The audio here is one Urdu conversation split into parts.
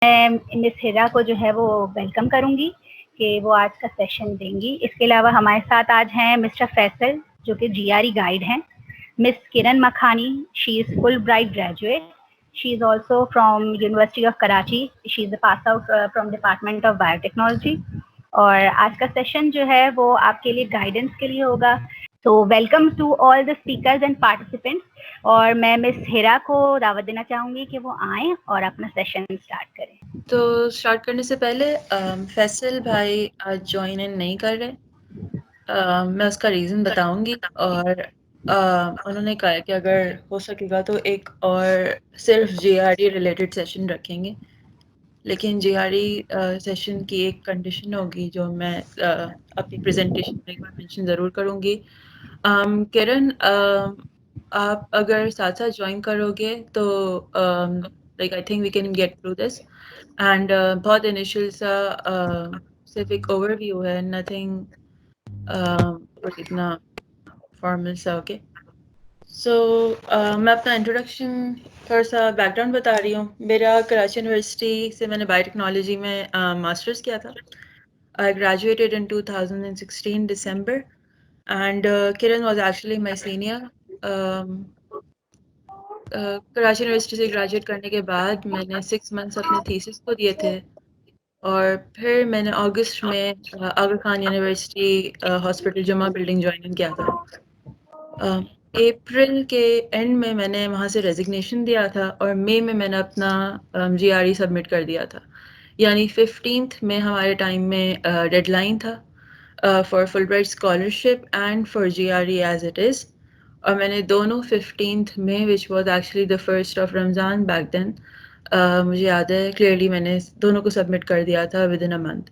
مس ہیرا کو جو ہے وہ ویلکم کروں گی کہ وہ آج کا سیشن دیں گی. اس کے علاوہ ہمارے ساتھ آج ہیں مسٹر فیصل جو کہ جی آر ای گائیڈ ہیں, miss Kiran Makhani, she is Fulbright graduate, she is also from university of Karachi, she is pass out from department of biotechnology. اور آج کا سیشن جو ہے وہ آپ کے لیے گائیڈنس کے لیے ہوگا. تو welcome to all the speakers and participants. اور میں مس ہیرا کو دعوت دینا چاہوں گی کہ وہ آئیں اور اپنا سیشن اسٹارٹ کریں. تو اسٹارٹ کرنے سے پہلے فیصل بھائی آج جوائن ان نہیں کر رہے. میں اس کا ریزن بتاؤں گی, اور انہوں نے کہا کہ اگر ہو سکے گا تو ایک اور صرف جی آر ای ریلیٹڈ سیشن رکھیں گے, لیکن جی آر ای سیشن کی ایک کنڈیشن ہوگی جو میں اپنی پریزنٹیشن میں ایک بار مینشن ضرور کروں گی. کرن, آپ اگر ساتھ ساتھ جوائن کرو گے تو like I think we can get through this. And بہت انیشیل سا صرف ایک اوور ویو ہے, نتھنگ اتنا فارمل سا. اوکے, سو میں اپنا انٹروڈکشن تھوڑا سا بیک گراؤنڈ بتا رہی ہوں. میرا کراچی یونیورسٹی سے میں نے بایو ٹیکنالوجی میں ماسٹرس کیا تھا. I graduated in 2016 December, and Kiran was actually my senior. Karachi university سے گریجویٹ کرنے کے بعد میں نے 6 months اپنے تھیسس کو دیے تھے, اور پھر میں نے اگست میں آغا خان یونیورسٹی ہاسپٹل جمعہ بلڈنگ جوائن کیا تھا. اپریل کے اینڈ میں نے وہاں سے ریزگنیشن دیا تھا, اور مئی میں نے اپنا جی آر ای سبمٹ کر دیا تھا. یعنی 15th میں ہمارے ٹائم میں ڈیڈ لائن تھا for Fulbright scholarship and for G R E as it is. اور میں نے دونوں 15th میں which was actually the first of Ramadan back then, مجھے یاد ہے کلیئرلی, میں نے دونوں کو سبمٹ کر دیا تھا ود ان اے منتھ.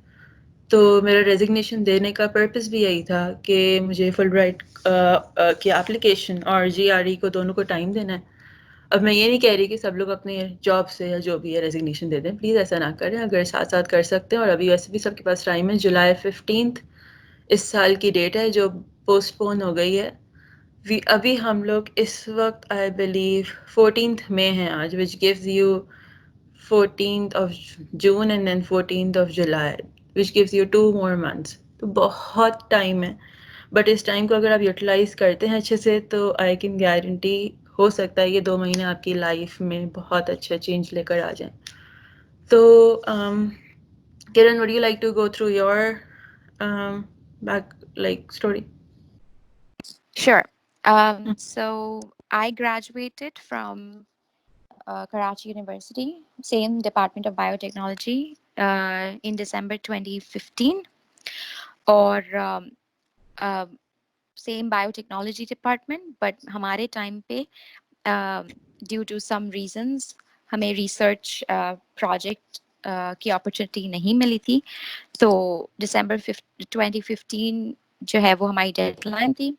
تو میرا ریزگنیشن دینے کا پرپس بھی یہی تھا کہ مجھے فل برائٹ کی اپلیکیشن اور جی آر ای کو دونوں کو ٹائم دینا ہے. اب میں یہ نہیں کہہ رہی کہ سب لوگ اپنے جاب سے یا جو بھی ہے ریزگنیشن دے دیں, پلیز ایسا نہ کریں. اگر ساتھ ساتھ کر سکتے ہیں, اور ابھی ویسے بھی سب کے پاس ٹائم ہے, جولائی 15th اس سال کی ڈیٹ ہے جو پوسٹ پون ہو گئی ہے. ابھی ہم لوگ اس وقت آئی بلیو 14th میں ہیں آج, which gives you 14th of June and then 14th of July, which gives you 2 more months. تو بہت ٹائم ہے, بٹ اس ٹائم کو اگر آپ یوٹیلائز کرتے ہیں اچھے سے تو آئی کین گارنٹی ہو سکتا ہے یہ 2 مہینے آپ کی لائف میں بہت اچھا چینج لے کر آ جائیں. تو Kiran, would you like to go through your back like story? Sure. So I graduated from Karachi University, same Department of Biotechnology, in December 2015. اور same biotechnology department, but ہمارے ٹائم پہ ڈیو ٹو سم ریزنس ہمیں ریسرچ پروجیکٹ کی اپرچونیٹی نہیں ملی تھی. تو December 2015 جو ہے وہ ہماری ڈیڈ لائن تھی,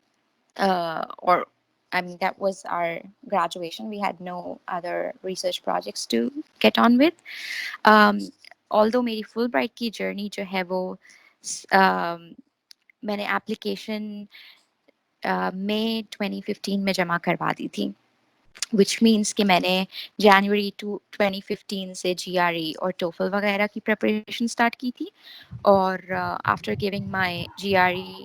اور I mean that was our graduation. We had no other research projects to get on with. Although میری Fulbright کی جرنی جو ہے وہ میں نے اپلیکیشن مئی 2015 میں جمع کروا دی تھی, which means کہ میں نے جنوری 2015 سے جی آر ای اور ٹوفل وغیرہ کی پریپریشن اسٹارٹ کی تھی. اور after giving my G R E,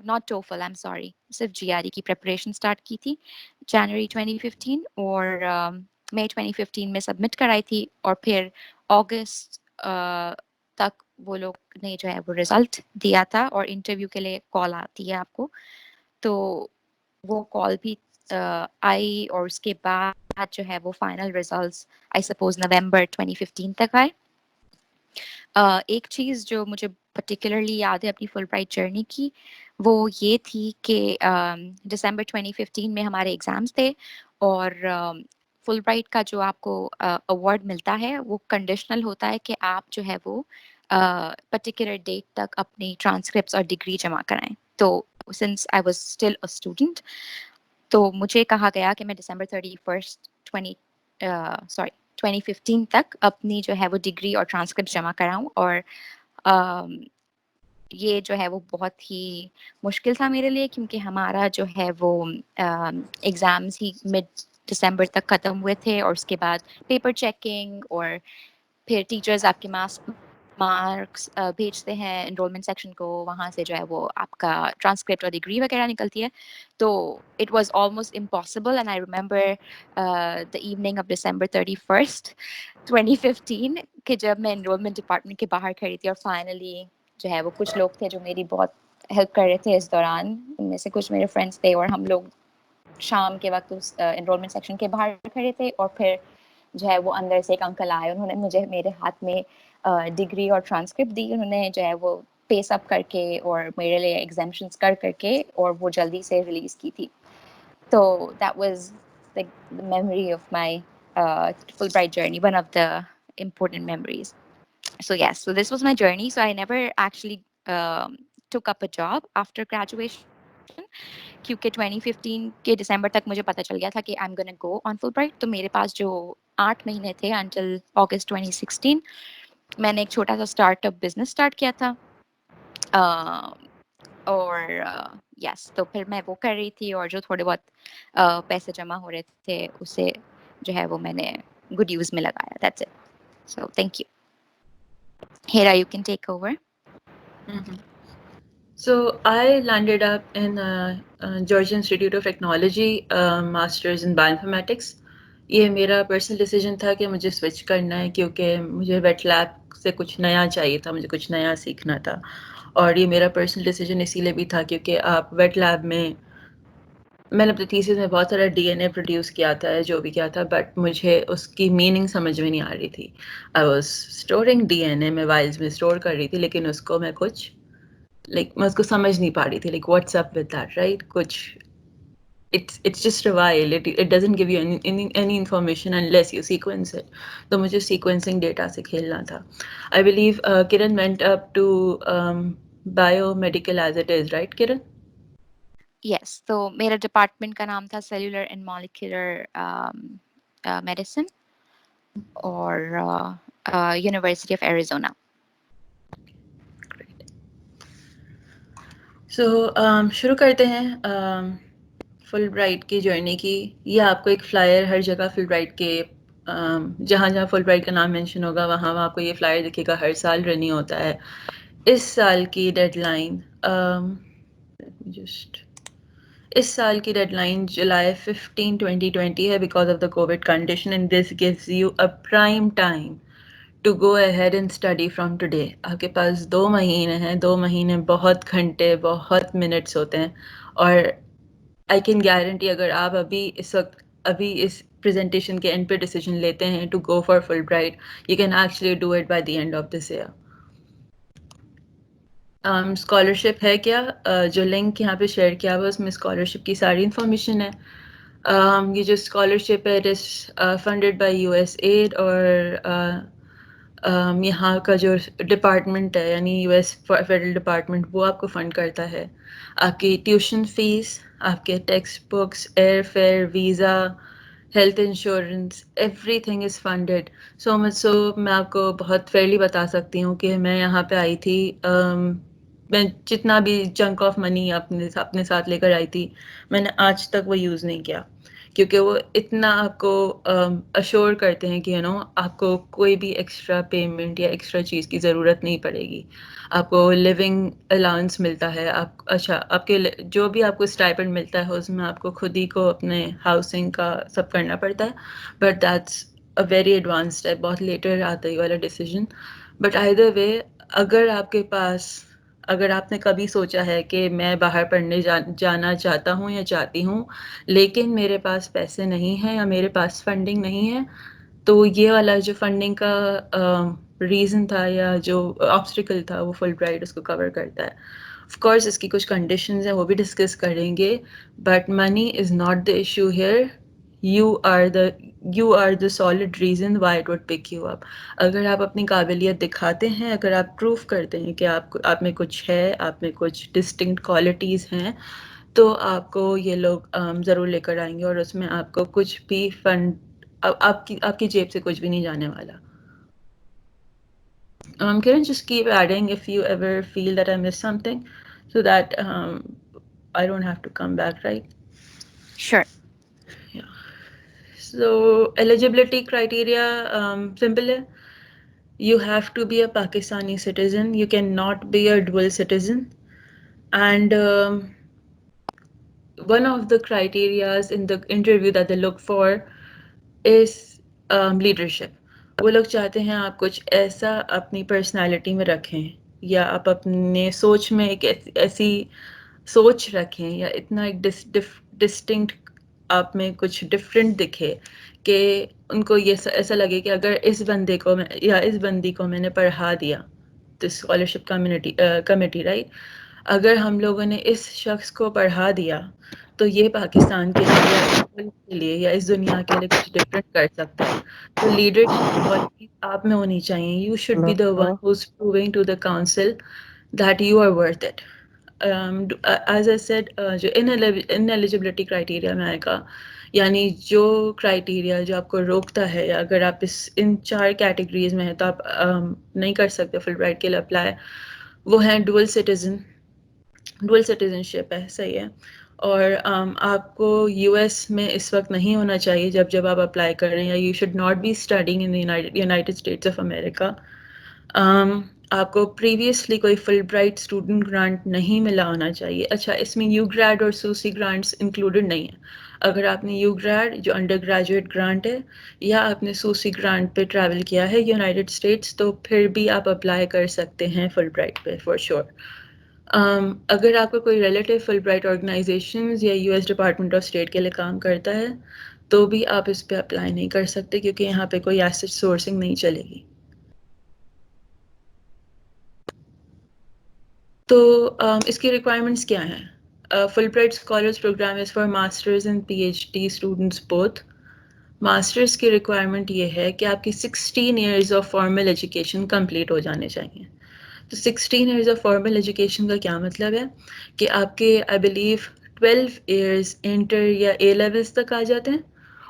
not TOEFL, I am sorry, صرف جی آر ای کی پریپریشن اسٹارٹ کی تھی جنوری 2015, اور مئی 2015 میں سبمٹ کرائی تھی. اور پھر اگست تک وہ لوگ نے جو ہے وہ رزلٹ دیا تھا, اور انٹرویو کے لیے کال آتی ہے آپ کو. تو وہ کال بھی آئی, اور اس کے بعد جو ہے وہ فائنل ریزلٹس آئی سپوز نومبر 2015 تک آئے. ایک چیز جو مجھے پرٹیکولرلی یاد ہے اپنی فل برائٹ جرنی کی, وہ یہ تھی کہ دسمبر 2015 میں ہمارے ایگزامس تھے, اور فل برائٹ کا جو آپ کو ایوارڈ ملتا ہے وہ کنڈیشنل ہوتا ہے کہ آپ جو ہے وہ پرٹیکولر ڈیٹ تک اپنی ٹرانسکرپٹس اور ڈگری جمع کرائیں. تو since I was still a student, تو مجھے کہا گیا کہ میں December 31st 2015 تک اپنی جو ہے وہ ڈگری اور ٹرانسکرپٹ جمع کراؤں. اور یہ جو ہے وہ بہت ہی مشکل تھا میرے لیے, کیونکہ ہمارا جو ہے وہ ایگزامز ہی مڈ دسمبر تک ختم ہوئے تھے, اور اس کے بعد پیپر چیکنگ اور پھر ٹیچرز آپ کے مارکس بھیجتے ہیں انرولمنٹ سیکشن کو, وہاں سے جو ہے وہ آپ کا ٹرانسکرپٹ اور ڈگری وغیرہ نکلتی ہے. تو it was almost impossible, and I remember the evening of December 31st 2015 کہ جب میں انرولمنٹ ڈپارٹمنٹ کے باہر کھڑی تھی, اور فائنلی جو ہے وہ کچھ لوگ تھے جو میری بہت ہیلپ کر رہے تھے اس دوران. ان میں سے کچھ میرے فرینڈس تھے, اور ہم لوگ شام کے وقت اس انرولمنٹ سیکشن کے باہر کھڑے تھے, اور پھر جو ہے وہ اندر سے ایک انکل آئے, انہوں نے مجھے میرے ہاتھ میں ڈگری اور ٹرانسکرپٹ دی. انہوں نے جو ہے وہ پیس اپ کر کے اور میرے لیے ایگزامشنس کر کے اور وہ جلدی سے ریلیز کی تھی. تو that was the memory of my Fulbright journey, one of the important memories. So yes, so this was my journey. So I never actually took up a job after graduation, کیونکہ 2015 کے دسمبر تک مجھے پتہ چل گیا تھا کہ I'm gonna go on Fulbright. تو میرے پاس جو 8 مہینے تھے until August 2016, میں نے ایک چھوٹا سا اسٹارٹ اپ بزنس اسٹارٹ کیا تھا. اور یس, تو پھر میں وہ کر رہی تھی, اور جو تھوڑے بہت پیسے جمع ہو رہے تھے اسے جو ہے وہ میں نے گڈ یوز میں لگایا. That's it. So thank you. Hira, you can take over. So I landed up in Georgia Institute of Technology, masters in bioinformatics. یہ میرا پرسنل ڈیسیجن تھا کہ مجھے سوئچ کرنا ہے, کیونکہ مجھے ویٹ لیب سے کچھ نیا چاہیے تھا, مجھے کچھ نیا سیکھنا تھا. اور یہ میرا پرسنل ڈیسیجن اسی لیے بھی تھا کیونکہ آپ ویٹ لیب میں نے اپنے تھیسس میں بہت سارا ڈی این اے پروڈیوس کیا تھا, جو بھی کیا تھا, بٹ مجھے اس کی میننگ سمجھ میں نہیں آ رہی تھی. I was storing D N A, میں وائلز میں اسٹور کر رہی تھی, لیکن اس کو میں کچھ میں اس کو سمجھ نہیں پا رہی تھی. What's up with that, right? کچھ it's just a while, it doesn't give you any information unless you sequence it. تو مجھے sequencing data سے کھیلنا تھا. I believe Kiran went up to biomedical as it is, right Kiran? یس, تو میرا ڈپارٹمنٹ کا نام تھا سیلولر اینڈ مالیکولر میڈیسن, اور یونیورسٹی آف ایریزونا. سو شروع کرتے ہیں فل برائٹ کی جرنی کی. یہ آپ کو ایک فلائر ہر جگہ فل برائٹ کے جہاں جہاں فل برائٹ کا نام مینشن ہوگا وہاں آپ کو یہ فلائر دکھے گا. ہر سال رنی ہوتا ہے. اس سال کی ڈیڈ لائن اس سال کی ڈیڈ لائن جولائی 15 2020 ہے, because of the covid condition, and this gives you a prime time to go ahead and study from today. آپ کے پاس 2 مہینے ہیں. 2 مہینے بہت گھنٹے, بہت منٹس ہوتے ہیں, اور آئی کین گارنٹی اگر آپ ابھی اس وقت اس پریزنٹیشن کے اینڈ پہ ڈیسیجن لیتے ہیں to go for Fulbright, you can actually do it by the end of this year. Scholarship ہے کیا؟ جو لنک یہاں پہ شیئر کیا ہوا اس میں اسکالرشپ کی ساری انفارمیشن ہے. یہ جو اسکالرشپ ہے it is funded by USAID, اور یہاں کا جو ڈپارٹمنٹ ہے یعنی US فیڈرل ڈپارٹمنٹ وہ آپ کو فنڈ کرتا ہے. آپ کی ٹیوشن فیس, آپ کے textbooks, airfare, visa, health insurance, everything is funded. So میں آپ کو بہت فیئرلی بتا سکتی ہوں کہ میں یہاں پہ آئی تھی, میں جتنا بھی چنک آف منی اپنے ساتھ لے کر آئی تھی, میں نے آج تک وہ یوز نہیں کیا, کیونکہ وہ اتنا آپ کو اشور کرتے ہیں کہ آپ کو کوئی بھی ایکسٹرا پیمنٹ یا ایکسٹرا چیز کی ضرورت نہیں پڑے گی. آپ کو لیونگ الاؤنس ملتا ہے. آپ کے جو بھی آپ کو اسٹائپنڈ ملتا ہے اس میں آپ کو خود ہی کو اپنے ہاؤسنگ کا سب کرنا پڑتا ہے, but that's a very advance step, بہت لیٹر آتا ہے یہ والا ڈیسیجن. بٹ آئدر وے, اگر آپ نے کبھی سوچا ہے کہ میں باہر پڑھنے جانا چاہتا ہوں یا چاہتی ہوں, لیکن میرے پاس پیسے نہیں ہیں یا میرے پاس فنڈنگ نہیں ہے, تو یہ والا جو فنڈنگ کا ریزن تھا یا جو آبسٹیکل تھا وہ فل برائٹ اس کو کور کرتا ہے. آف کورس اس کی کچھ کنڈیشنز ہیں, وہ بھی ڈسکس کریں گے, but money is not the issue here. You are the solid reason why it would pick you up. اگر آپ اپنی قابلیت دکھاتے ہیں, اگر آپ پروف کرتے ہیں کہ آپ میں کچھ ہے, آپ میں کچھ ڈسٹنکٹ کوالٹیز ہیں, تو آپ کو یہ لوگ ضرور لے کر آئیں گے, اور اس میں آپ کو کچھ بھی فنڈ آپ کی جیب سے کچھ بھی نہیں جانے والا. Kiran, just keep adding if you ever feel that I missed something, so that I don't have to come back, right? Sure. Yeah. So eligibility criteria simple ہے. you have to be a Pakistani citizen. You cannot be a dual citizen. And one of the criterias in the interview that they look for is leadership. وہ لوگ چاہتے ہیں آپ کچھ ایسا اپنی پرسنالٹی میں رکھیں یا آپ اپنے سوچ میں ایک ایسی سوچ رکھیں یا اتنا ایک ڈسٹنکٹ آپ میں کچھ ڈفرینٹ دکھے کہ ان کو یہ ایسا لگے کہ اگر اس بندے کو یا اس بندی کو میں نے پڑھا دیا تو اسکالرشپ کمیٹی رائٹ، اگر ہم لوگوں نے اس شخص کو پڑھا دیا تو یہ پاکستان کے لیے یا اس ملک کے لیے یا اس دنیا کے لیے کچھ ڈفرینٹ کر سکتا ہے. تو لیڈرشپ کوالٹیز آپ میں ہونی چاہیے. You should be the one who's proving to the council that you are worth it. As I said جو ان ایلیجبلٹی کرائٹیریا میں آئے گا، یعنی جو کرائٹیریا جو آپ کو روکتا ہے، اگر آپ ان 4 کیٹیگریز میں ہیں تو آپ نہیں کر سکتے فل برائٹ کے لیے اپلائی. وہ ہیں ڈوئل سٹیزنشپ ہے، صحیح ہے، اور آپ کو یو ایس میں اس وقت نہیں ہونا چاہیے جب آپ اپلائی کر رہے ہیں، یا you should not be studying in United States of America. آپ کو پریویسلی کوئی فل برائٹ اسٹوڈنٹ گرانٹ نہیں ملا ہونا چاہیے. اچھا، اس میں یو گریڈ اور سوسی گرانٹس انکلوڈڈ نہیں ہیں. اگر آپ نے یو گریڈ جو انڈر گریجویٹ گرانٹ ہے یا آپ نے سوسی گرانٹ پہ ٹریول کیا ہے یونائٹیڈ اسٹیٹس، تو پھر بھی آپ اپلائی کر سکتے ہیں فل برائٹ پہ فار شیور. اگر آپ کا کوئی ریلیٹیو فل برائٹ آرگنائزیشنز یا U S department of state کے لیے کام کرتا ہے تو بھی آپ اس پہ اپلائی نہیں کر سکتے، کیونکہ یہاں پہ کوئی ایسٹ سورسنگ نہیں چلے گی. تو اس کی ریکوائرمنٹس کیا ہیں؟ Fulbright scholars programme is for masters and P H D students both. Masters کی ریکوائرمنٹ یہ ہے کہ آپ کی 16 years of formal education complete ہو جانے چاہیے. تو 16 ایئرز آف فارمل ایجوکیشن کا کیا مطلب ہے کہ آپ کے آئی بلیو 12 ایئرز انٹر یا اے لیولس تک آ جاتے ہیں،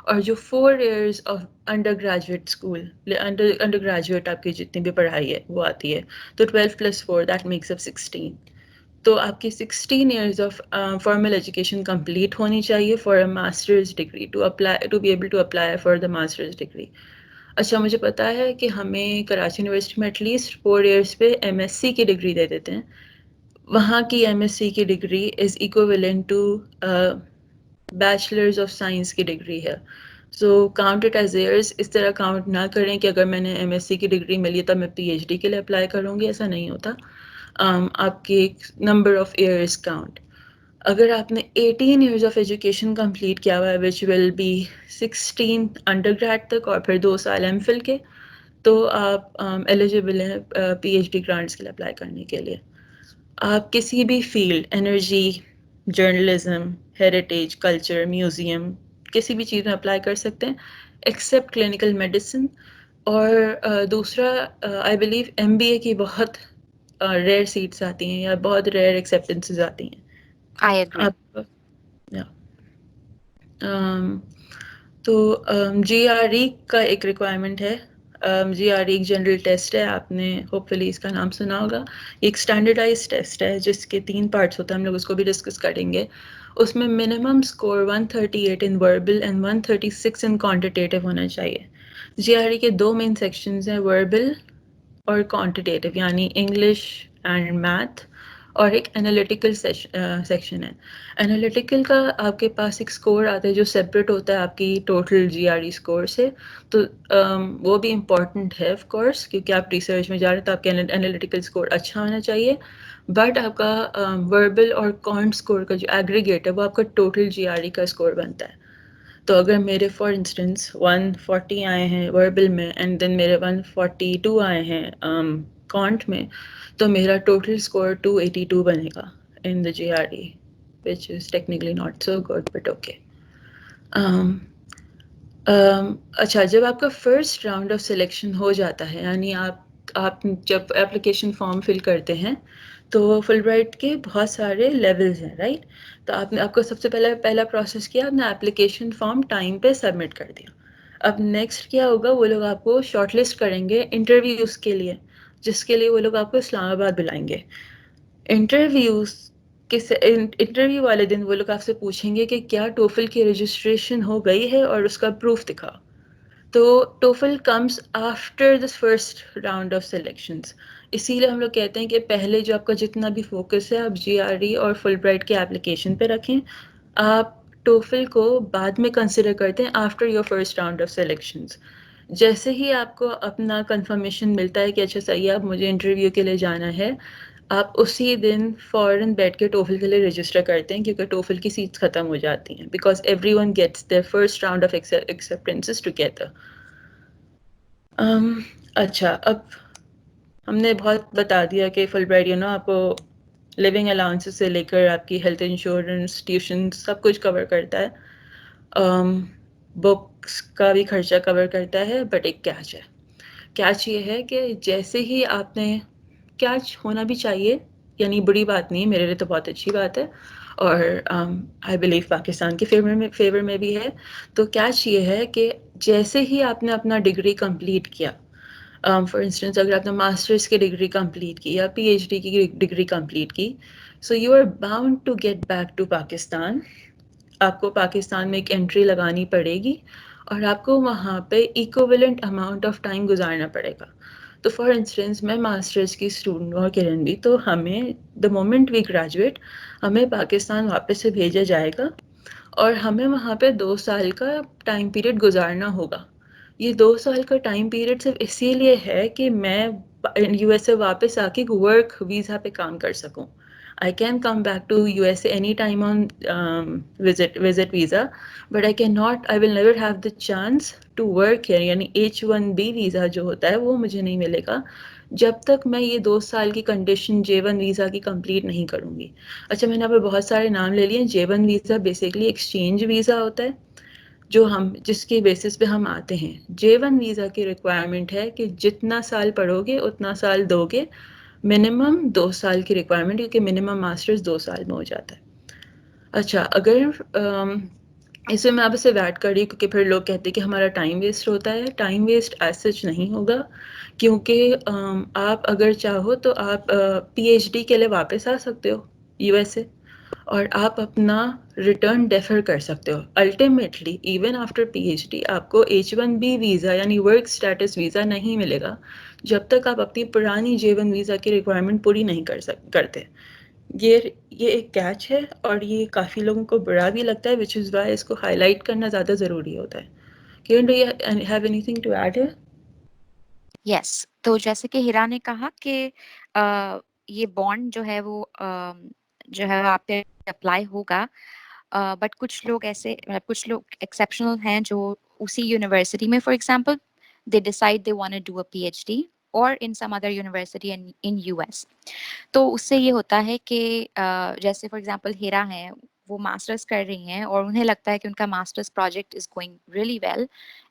اور جو 4 years of under graduate school, under graduate آپ کی جتنی بھی پڑھائی ہے وہ آتی ہے، تو 12 + 4 دیٹ میکس اپ 16. تو آپ کی 16 years of formal education complete ہونی چاہیے for a masters degree to be able to apply for the masters degree. اچھا، مجھے پتا ہے کہ ہمیں کراچی یونیورسٹی میں ایٹ لیسٹ 4 ایئرس پہ ایم ایس سی کی ڈگری دے دیتے ہیں. وہاں کی ایم ایس سی کی degree is equivalent to bachelors of science کی ڈگری ہے. So count it as years. اس طرح کاؤنٹ نہ کریں کہ اگر میں نے ایم ایس سی کی ڈگری ملی تب میں پی ایچ ڈی کے لیے اپلائی کروں گی، ایسا نہیں ہوتا. آپ کی نمبر آف ایئرس کاؤنٹ. اگر آپ نے 18 ایئرز آف ایجوکیشن کمپلیٹ کیا ہوا ہے وچ ول بی 16 انڈر گریڈ تک اور پھر 2 سال ایم فل کے، تو آپ ایلیجیبل ہیں پی ایچ ڈی گرانٹس کے لیے اپلائی کرنے کے لیے. آپ کسی بھی field, energy, journalism, heritage, culture, museum, کسی بھی چیز میں اپلائی کر سکتے ہیں ایکسیپٹ کلینکل میڈیسن. اور دوسرا آئی بلیو ایم بی اے کی بہت ریئر سیٹس آتی ہیں یا بہت ریئر ایکسیپٹنسز آتی ہیں. I agree. آپ تو جی آر ای کا ایک ریکوائرمنٹ ہے. جی آر ای ایک جنرل ٹیسٹ ہے، آپ نے ہوپ فلی اس کا نام سنا ہوگا. ایک اسٹینڈرڈائز ٹیسٹ ہے جس کے 3 پارٹس ہوتے ہیں، ہم لوگ اس کو بھی ڈسکس کریں گے. اس میں minimum score 138 in verbal and 136 in quantitative ہونا چاہیے. جی آر ای کے 2 مین سیکشنز ہیں، وربل اور کوانٹیٹیو، یعنی انگلش اینڈ میتھ، اور ایک انالیٹیکل سیکشن ہے. انالیٹیکل کا آپ کے پاس ایک اسکور آتا ہے جو سیپریٹ ہوتا ہے آپ کی ٹوٹل جی آر ای اسکور سے. تو وہ بھی امپورٹنٹ ہے آف کورس، کیونکہ آپ ریسرچ میں جا رہے ہیں تو آپ کے انالیٹیکل اسکور اچھا ہونا چاہیے. بٹ آپ کا وربل اور کونٹ اسکور کا جو ایگریگیٹ ہے وہ آپ کا ٹوٹل جی آر ای کا اسکور بنتا ہے. تو اگر میرے فار انسٹنس 140 آئے ہیں وربل میں اینڈ دین میرے 142 آئے ہیں کونٹ میں، تو میرا ٹوٹل اسکور 282 بنے گا in the G R E, which is technically not so good but okay. اچھا، جب آپ کا فرسٹ راؤنڈ آف سلیکشن ہو جاتا ہے، یعنی آپ جب اپلیکیشن فارم فل کرتے ہیں تو فل برائٹ کے بہت سارے لیولز ہیں رائٹ. تو آپ کو سب سے پہلا پروسیس کیا، آپ نے اپلیکیشن فارم ٹائم پہ سبمٹ کر دیا. اب نیکسٹ کیا ہوگا، وہ لوگ آپ کو شارٹ لسٹ کریں گے انٹرویوز کے لیے، جس کے لیے وہ لوگ آپ کو اسلام آباد بلائیں گے. انٹرویو والے دن وہ لوگ آپ سے پوچھیں گے کہ کیا ٹوفل کی رجسٹریشن ہو گئی ہے اور اس کا پروف دکھاؤ. تو TOEFL comes after the first round of selections. اسی لیے ہم لوگ کہتے ہیں کہ پہلے جو آپ کا جتنا بھی فوکس ہے آپ جی آر ای اور فل برائٹ کے اپلیکیشن پہ رکھیں. آپ ٹوفل کو بعد میں کنسیڈر کرتے ہیں after your first round of selections. جیسے ہی آپ کو اپنا کنفرمیشن ملتا ہے کہ اچھا صحیح ہے اب مجھے انٹرویو کے لیے جانا ہے، آپ اسی دن فوراً بیٹھ کے ٹوفل کے لیے رجسٹر کرتے ہیں، کیونکہ ٹوفل کی سیٹس ختم ہو جاتی ہیں because everyone gets their first round of acceptances together. اچھا، اب ہم نے بہت بتا دیا کہ فل برائٹ آپ کو لیونگ الاؤنس سے لے کر آپ کی ہیلتھ انشورنس، ٹیوشن، سب کچھ کور کرتا ہے. بکس کا بھی خرچہ کور کرتا ہے، بٹ ایک کیچ ہے. کیچ یہ ہے کہ جیسے ہی آپ نے، کیچ ہونا بھی چاہیے، یعنی بری بات نہیں، میرے لیے تو بہت اچھی بات ہے اور آئی بلیو پاکستان کے فیور میں بھی ہے. تو کیچ یہ ہے کہ جیسے ہی آپ نے اپنا ڈگری کمپلیٹ کیا، فار انسٹنس اگر آپ نے ماسٹرس کی ڈگری کمپلیٹ کی یا پی ایچ ڈی کی ڈگری کمپلیٹ کی، so you are bound to get back to Pakistan. آپ کو پاکستان میں ایک انٹری لگانی پڑے گی اور آپ کو وہاں پہ ایکوولنٹ اماؤنٹ آف ٹائم گزارنا پڑے گا. تو فار انسٹنس میں ماسٹرس کی اسٹوڈنٹ اور کرن بھی، تو ہمیں دا مومنٹ وی گریجویٹ ہمیں پاکستان واپس سے بھیجا جائے گا اور ہمیں وہاں پہ 2 سال کا ٹائم پیریڈ گزارنا ہوگا. یہ 2 سال کا ٹائم پیریڈ صرف اسی لیے ہے کہ میں یو ایس اے واپس آ کے ورک ویزا پہ کام کر سکوں. I can come back to USA anytime on visit visa, but I will never have the chance to work here. یعنی H1B ویزا جو ہوتا ہے وہ مجھے نہیں ملے گا جب تک میں یہ 2 سال کی کنڈیشن J1 ویزا کی کمپلیٹ نہیں کروں گی. اچھا، میں نے آپ بہت سارے نام لے لیے. J1 visa basically exchange visa ہوتا ہے جو جس کے بیسس پہ ہم آتے ہیں. J1 ویزا کی ریکوائرمنٹ ہے کہ جتنا سال پڑھو گے اتنا سال دو گے. منیمم 2 سال کی ریکوائرمنٹ، کیونکہ منیمم ماسٹرز 2 سال میں ہو جاتا ہے. اچھا، اگر اس میں میں آپ اسے ایڈ کر رہی ہوں کیونکہ پھر لوگ کہتے ہیں کہ ہمارا ٹائم ویسٹ ہوتا ہے. ٹائم ویسٹ ایز سچ نہیں ہوگا، کیونکہ آپ اگر چاہو تو آپ پی ایچ ڈی کے لیے واپس آ سکتے ہو یو ایس اے، اور آپ اپنا ریٹرن ڈیفر کر سکتے ہو. Ultimately even after P H D آپ کو H1B ویزا یعنی ورک اسٹیٹس ویزا نہیں ملے گا جب تک آپ اپنی پرانی J1 ویزا کی ریکوائرمنٹ پوری نہیں کرتے. یہ ایک کیچ ہے اور یہ کافی لوگوں کو برا بھی لگتا ہے، وچ از وائی اس کو ہائی لائٹ کرنا زیادہ ضروری ہوتا ہے. Kiran, do you have anything to add here? یس، تو جیسے کہ ہیرا نے کہا کہ یہ بانڈ جو ہے وہ جو ہے آپ پہ اپلائی ہوگا، بٹ کچھ لوگ ایسے، کچھ لوگ ایکسیپشنل ہیں جو اسی یونیورسٹی میں، for example they decide they want to do a P H D اور in some other university in U S. تو اس سے یہ ہوتا ہے کہ جیسے فار ایگزامپل ہیرا ہیں، وہ ماسٹرس کر رہی ہیں اور انہیں لگتا ہے کہ ان کا masters project is going really well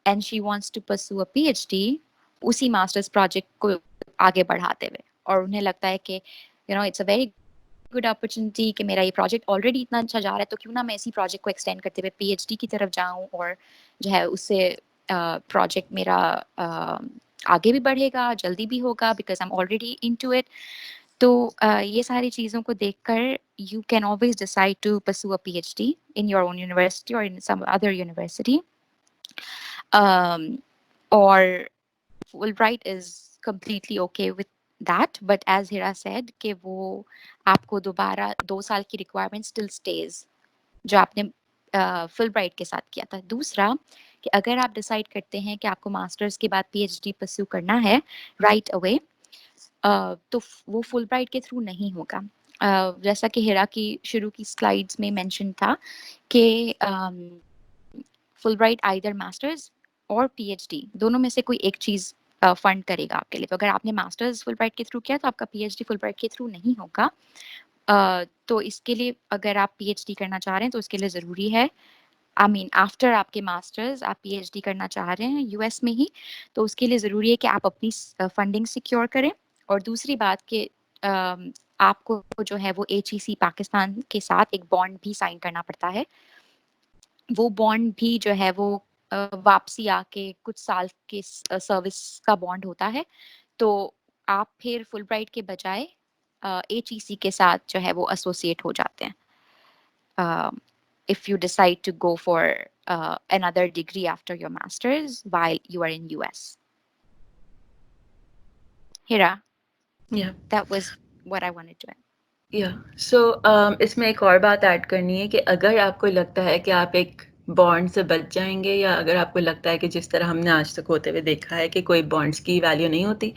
and she wants to pursue a P H D اسی ماسٹرس پروجیکٹ کو آگے بڑھاتے ہوئے، اور انہیں لگتا ہے کہ it's a very good opportunity کہ میرا یہ پروجیکٹ آلریڈی اتنا اچھا جا رہا ہے، تو کیوں نہ میں اسی پروجیکٹ کو ایکسٹینڈ کرتے ہوئے پی ایچ ڈی کی طرف جاؤں اور جو ہے اس سے پروجیکٹ میرا آگے بھی بڑھے گا، جلدی بھی ہوگا، because I am already into it. تو یہ ساری چیزوں کو دیکھ کر you can always decide to pursue a P H D in your own university اور ان سم ادر یونیورسٹی. اور Fulbright is completely okay with that, but as Hira said کہ وہ آپ کو دوبارہ 2 سال کی requirement still stays جو آپ نے Fulbright کے ساتھ کیا تھا. دوسرا کہ اگر آپ ڈیسائیڈ کرتے ہیں کہ آپ کو ماسٹرز کے بعد پی ایچ ڈی پرسو کرنا ہے رائٹ اوے، تو وہ Fulbright کے تھرو نہیں ہوگا. جیسا کہ ہیرا کی شروع کی سلائیڈز میں مینشن تھا کہ Fulbright either ماسٹرز اور پی ایچ ڈی دونوں میں سے کوئی ایک چیز فنڈ کرے گا آپ کے لیے. تو اگر آپ نے ماسٹرز Fulbright کے تھرو کیا تو آپ کا پی ایچ ڈی Fulbright کے تھرو نہیں ہوگا. تو اس کے لیے اگر آپ پی ایچ ڈی کرنا چاہ رہے ہیں تو اس کے لیے ضروری ہے، آفٹر آپ کے ماسٹرز آپ پی ایچ ڈی کرنا چاہ رہے ہیں یو ایس میں ہی، تو اس کے لیے ضروری ہے کہ آپ اپنی فنڈنگ سیکیور کریں. اور دوسری بات کہ آپ کو جو ہے وہ HEC پاکستان کے ساتھ ایک بانڈ بھی سائن کرنا پڑتا ہے. وہ بانڈ بھی جو ہے وہ واپسی آ کے کچھ سال کے سروس کا بانڈ ہوتا ہے. تو آپ پھر Fulbright کے بجائے HEC کے ساتھ جو ہے وہ ایسوسیٹ ہو جاتے ہیں. if you decide to go for another degree after your master's while you are in US. Hira, Yeah. that was what I wanted to add. سو اس میں ایک اور بات ایڈ کرنی ہے کہ اگر آپ کو لگتا ہے کہ آپ ایک بانڈ سے بچ جائیں گے، یا اگر آپ کو لگتا ہے کہ جس طرح ہم نے آج تک ہوتے ہوئے دیکھا ہے کہ کوئی بانڈس کی ویلیو نہیں ہوتی،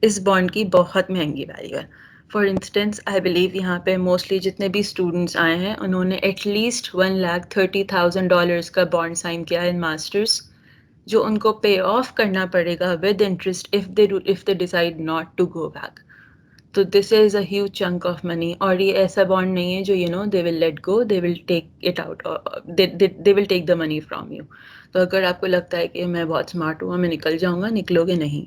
اس بانڈ کی بہت مہنگی ویلیو ہے. فار انسٹنس آئی بلیو یہاں پہ موسٹلی جتنے بھی اسٹوڈنٹس آئے ہیں انہوں نے ایٹ لیسٹ $130,000 کا بانڈ سائن کیا ہے ان ماسٹرس، جو ان کو پے آف کرنا پڑے گا with interest if they decide not to go back. تو this is a huge chunk of money. اور یہ ایسا بانڈ نہیں ہے جو they will let go, they will take it out, they will take the money from you. تو اگر آپ کو لگتا ہے کہ میں بہت اسمارٹ ہوں، میں نکل جاؤں گا، نکلو گے نہیں.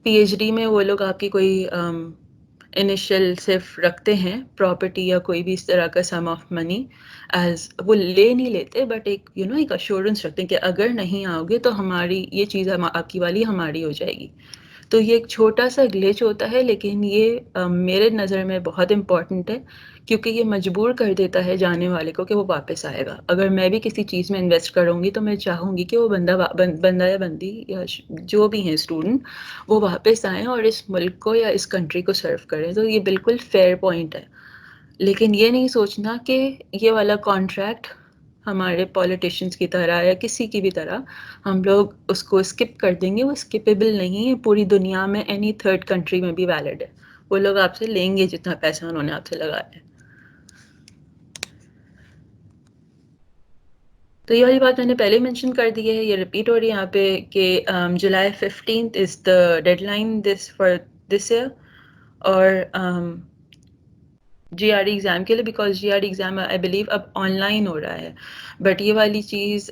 پی ایچ ڈی میں وہ لوگ آپ کی کوئی انیشیل صرف رکھتے ہیں پراپرٹی یا کوئی بھی اس طرح کا سم آف منی ایز، وہ لے نہیں لیتے، بٹ ایک ایک ایشورنس رکھتے ہیں کہ اگر نہیں آؤ گے تو ہماری یہ چیز آپ کی والی ہماری ہو جائے گی. تو یہ ایک چھوٹا سا گلیچ ہوتا ہے، لیکن یہ میرے نظر میں بہت امپورٹنٹ ہے، کیونکہ یہ مجبور کر دیتا ہے جانے والے کو کہ وہ واپس آئے گا. اگر میں بھی کسی چیز میں انویسٹ کروں گی تو میں چاہوں گی کہ وہ بندہ یا بندی یا جو بھی ہیں اسٹوڈنٹ، وہ واپس آئیں اور اس ملک کو یا اس کنٹری کو سرو کریں. تو یہ بالکل فیئر پوائنٹ ہے. لیکن یہ نہیں سوچنا کہ یہ والا کانٹریکٹ ہمارے پولیٹیشینس کی طرح یا کسی کی بھی طرح ہم لوگ اس کو اسکپ کر دیں گے. وہ اسکپیبل نہیں ہے، پوری دنیا میں اینی تھرڈ کنٹری میں بھی ویلڈ ہے. وہ لوگ آپ سے لیں گے جتنا پیسہ انہوں نے آپ سے لگایا ہے. تو یہ والی بات میں نے پہلے مینشن کر دی ہے، یہ ریپیٹ ہو رہی ہے یہاں پہ کہ July 15th is the deadline for this year. اور جی آر ای ایگزام کے لیے، because G R E exam I believe اب آن لائن ہو رہا ہے. بٹ یہ والی چیز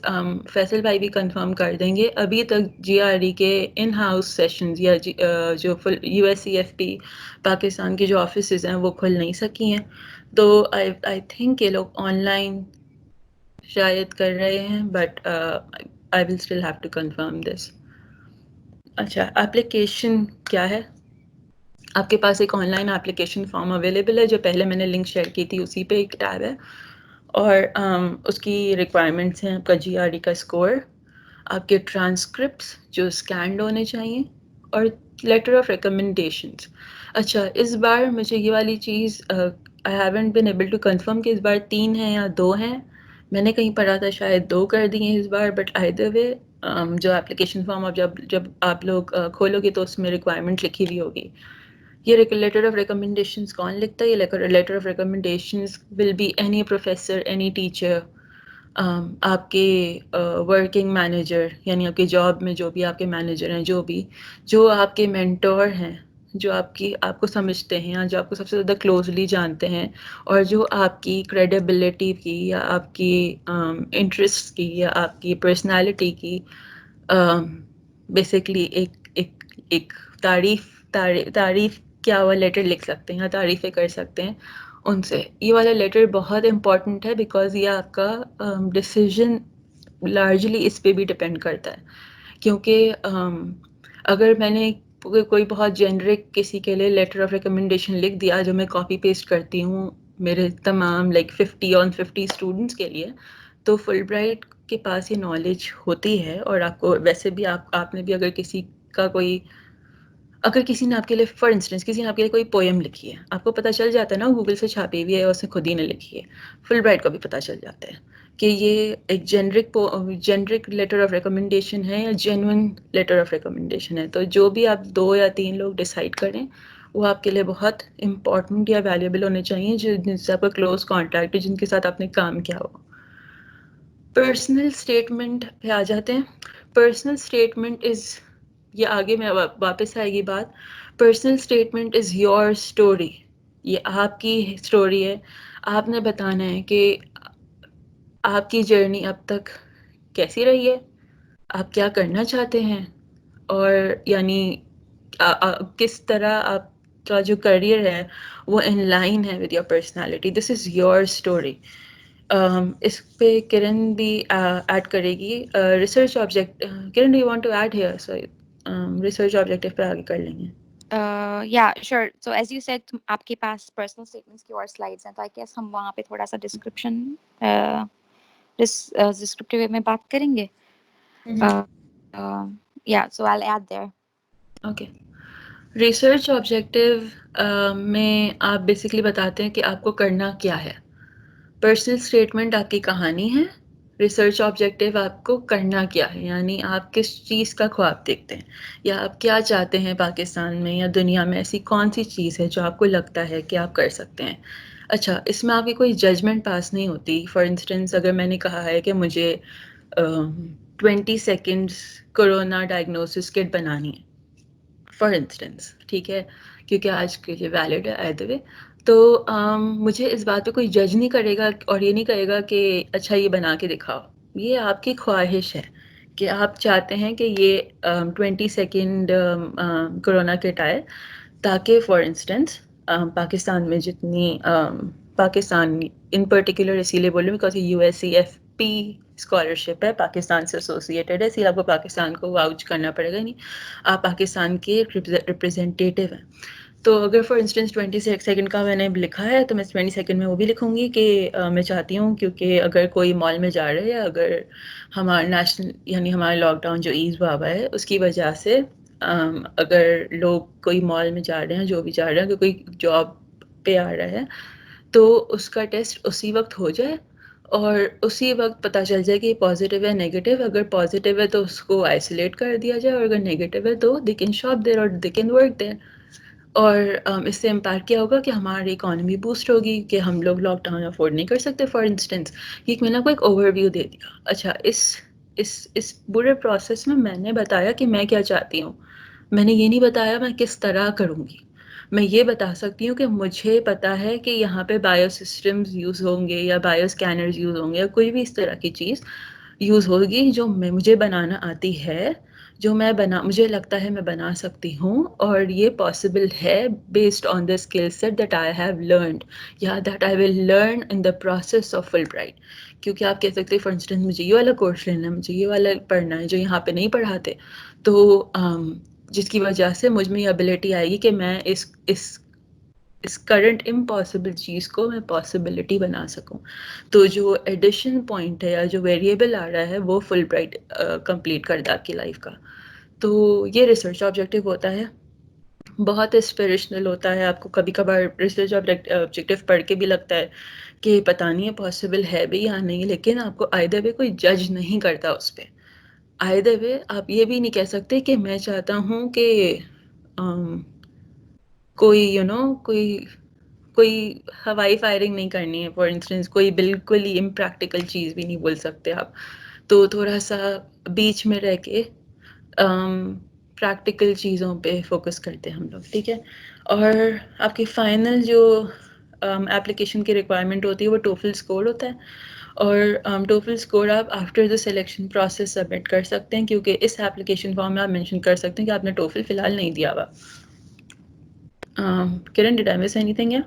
فیصل بھائی بھی کنفرم کر دیں گے. ابھی تک جی آر ای کے ان ہاؤس سیشنز یا جو U S C F P Pakistan کے جو آفیسز ہیں وہ کھل نہیں سکی ہیں. تو آئی تھنک یہ لوگ آن لائن شاید کر رہے ہیں، but I will still have to confirm this. اچھا، اپلیکیشن کیا ہے؟ آپ کے پاس ایک online application form available ہے، جو پہلے میں نے لنک شیئر کی تھی، اسی پہ ایک ٹیب ہے. اور اس کی ریکوائرمنٹس ہیں آپ کا جی آر ای کا اسکور، آپ کے ٹرانسکرپٹس جو اسکینڈ ہونے چاہئیں، اور لیٹر آف ریکمنڈیشنس. اچھا، اس بار مجھے یہ والی چیز I haven't been able to confirm کہ اس بار 3 ہیں یا 2 ہیں. میں نے کہیں پڑھا تھا شاید 2 کر دی ہیں اس بار، بٹ ایدر وے جو اپلیکیشن فارم اب جب آپ لوگ کھولو گے تو اس میں ریکوائرمنٹ لکھی ہوئی ہوگی. یہ لیٹر آف ریکمنڈیشنز کون لکھتا ہے؟ یہ letter of recommendations will be any professor, any teacher, آپ کے ورکنگ مینیجر، یعنی آپ کے جاب میں جو بھی آپ کے مینیجر ہیں، جو آپ کے مینٹور ہیں، جو آپ کو سمجھتے ہیں، یا جو آپ کو سب سے زیادہ کلوزلی جانتے ہیں، اور جو آپ کی کریڈیبلٹی کی یا آپ کی انٹرسٹ کی یا آپ کی پرسنالٹی کی بیسکلی ایک تعریف کیا ہوا لیٹر لکھ سکتے ہیں یا تعریفیں کر سکتے ہیں ان سے. یہ والا لیٹر بہت امپورٹنٹ ہے، بیکاز یہ آپ کا ڈیسیژن لارجلی اس پہ بھی ڈپینڈ کرتا ہے. کیونکہ اگر میں نے کوئی بہت جنرک کسی کے لیے لیٹر آف ریکمنڈیشن لکھ دیا جو میں کاپی پیسٹ کرتی ہوں میرے تمام 50 اسٹوڈنٹس کے لیے، تو فل برائٹ کے پاس یہ نالج ہوتی ہے. اور آپ کو ویسے بھی آپ نے بھی اگر کسی نے آپ کے لیے فار انسٹنس کسی نے آپ کے لیے کوئی پویم لکھی ہے، آپ کو پتہ چل جاتا ہے نا، گوگل سے چھاپی ہوئی ہے اور اس نے خود ہی نے لکھی ہے. فل برائٹ کو بھی پتہ چل جاتا ہے کہ یہ ایک جنرک لیٹر آف ریکمنڈیشن ہے یا جینوئن لیٹر آف ریکمنڈیشن ہے. تو جو بھی آپ 2 یا 3 لوگ ڈیسائیڈ کریں وہ آپ کے لیے بہت امپورٹنٹ یا ویلیوبل ہونے چاہیے، جن سے آپ کا کلوز کانٹیکٹ ہے، جن کے ساتھ آپ نے کام کیا ہو. پرسنل اسٹیٹمنٹ پہ آ جاتے ہیں. پرسنل اسٹیٹمنٹ یہ آگے میں واپس آئے گی بات. Personal statement is your story. یہ آپ کی اسٹوری ہے. آپ نے بتانا ہے کہ آپ کی جرنی اب تک کیسی رہی ہے، آپ کیا کرنا چاہتے ہیں، اور یعنی کس طرح آپ کا جو کریئر ہے وہ ان لائن ہے with your personality. This is your story. اس پہ کرن بھی ایڈ کرے گی. Research object, Karan do you want to add here? So research objective پہ آگے کر لیں گے. Yeah, sure. So as you said, آپ کے پاس personal statements کی اور slides ہیں, تو I guess ہم وہاں پہ تھوڑا سا description descriptive میں بات کریں گے. Yeah, so I'll add there. Okay. Research objective میں آپ بیسکلی بتاتے ہیں کہ آپ کو کرنا کیا ہے. پرسنل اسٹیٹمنٹ آپ کی کہانی ہے. ریسرچ آبجیکٹیو آپ کو کرنا کیا ہے, یعنی آپ کس چیز کا خواب دیکھتے ہیں, یا آپ کیا چاہتے ہیں پاکستان میں یا دنیا میں, ایسی کون سی چیز ہے جو آپ کو لگتا ہے کہ آپ کر سکتے ہیں. اچھا, اس میں آپ کی کوئی ججمنٹ پاس نہیں ہوتی. فار انسٹنس اگر میں نے کہا ہے کہ مجھے 20 سیکنڈس کرونا ڈائگنوسس کٹ بنانی ہے, فار انسٹنس, ٹھیک ہے, کیونکہ آج کے لیے ویلڈ ہے ایدر وے, تو مجھے اس بات پہ کوئی جج نہیں کرے گا اور یہ نہیں کہے گا کہ اچھا یہ بنا کے دکھاؤ. یہ آپ کی خواہش ہے کہ آپ چاہتے ہیں کہ یہ 20 سیکنڈ کرونا کٹ آئے, تاکہ فار انسٹنس پاکستان میں جتنی پاکستان ان پرٹیکولر اسی لیے بولوں بیکاز USCFP اسکالرشپ ہے, پاکستان سے ایسوسیٹیڈ ہے, اس لیے آپ کو پاکستان کو واؤچ کرنا پڑے گا, نہیں آپ پاکستان کے ریپرزینٹیو ہیں. تو اگر فار انسٹنس 20 سیکنڈ کا میں نے لکھا ہے تو میں 20 سیکنڈ میں وہ بھی لکھوں گی کہ میں چاہتی ہوں, کیونکہ اگر کوئی مال میں جا رہا ہے, یا اگر ہمارا نیشنل یعنی ہمارا لاک ڈاؤن جو ایز ہوا ہوا ہے اس کی وجہ سے اگر لوگ کوئی مال میں جا رہے ہیں, جو بھی جا رہے ہیں, کہ کوئی جاب پہ آ رہا ہے, تو اس کا ٹیسٹ اسی وقت ہو جائے اور اسی وقت پتہ چل جائے کہ پازیٹیو ہے نیگیٹیو. اگر پازیٹیو ہے تو اس کو آئسولیٹ کر دیا جائے, اور اگر نیگیٹیو ہے تو دے کین شاپ دیر اور دے کین ورک دیر. اور اس سے امپیکٹ کیا ہوگا کہ ہماری اکانومی بوسٹ ہوگی, کہ ہم لوگ لاک ڈاؤن افورڈ نہیں کر سکتے. فار انسٹنس یہ میں نے آپ کو ایک اوور ویو دے دیا. اچھا, اس برے پروسیس میں نے بتایا کہ میں کیا چاہتی ہوں. میں نے یہ نہیں بتایا میں کس طرح کروں گی. میں یہ بتا سکتی ہوں کہ مجھے پتا ہے کہ یہاں پہ بایو سسٹمز یوز ہوں گے, یا بایو اسکینرز یوز ہوں گے, یا کوئی بھی اس طرح کی چیز یوز ہوگی جو مجھے بنانا آتی ہے, جو مجھے لگتا ہے میں بنا سکتی ہوں, اور یہ پاسبل ہے based on the skill set that I have learned, یا that I will learn in the process of Fulbright. کیونکہ آپ کہہ سکتے ہیں فار انسٹنس مجھے یہ والا کورس لینا ہے, مجھے یہ والا پڑھنا ہے جو یہاں پہ نہیں پڑھاتے, تو جس کی وجہ سے مجھ میں یہ ابیلٹی آئے گی کہ میں اس کرنٹ امپاسبل چیز کو میں پاسبلٹی بنا سکوں. تو جو ایڈیشن پوائنٹ ہے یا جو ویریبل آ رہا ہے وہ فل برائٹ کمپلیٹ کر دے آپ کی لائف کا. تو یہ ریسرچ آبجیکٹیو ہوتا ہے. بہت اسپریشنل ہوتا ہے. آپ کو کبھی کبھار ریسرچ آبجیکٹیو پڑھ کے بھی لگتا ہے کہ پتہ نہیں ہے پاسبل ہے بھی یا نہیں, لیکن آپ کو آئدر وے کوئی جج نہیں کرتا اس پہ. آئدر وے آپ یہ بھی نہیں کہہ سکتے کہ میں چاہتا ہوں کہ کوئی کوئی ہوائی فائرنگ نہیں کرنی ہے. فار انسٹنس کوئی بالکل ہی امپریکٹیکل چیز بھی نہیں بول سکتے آپ. تو تھوڑا سا بیچ میں رہ کے پریکٹیکل چیزوں پہ فوکس کرتے ہیں ہم لوگ, ٹھیک ہے. اور آپ کی فائنل جو اپلیکیشن کی ریکوائرمنٹ ہوتی ہے وہ ٹوفل اسکور ہوتا ہے, اور ٹوفل اسکور آپ after the selection process submit کر سکتے ہیں, کیونکہ اس اپلیکیشن فارم میں آپ مینشن کر سکتے ہیں کہ آپ نے ٹوفل فی الحال نہیں دیا ہوا. Kiran, did I miss anything? Yeah.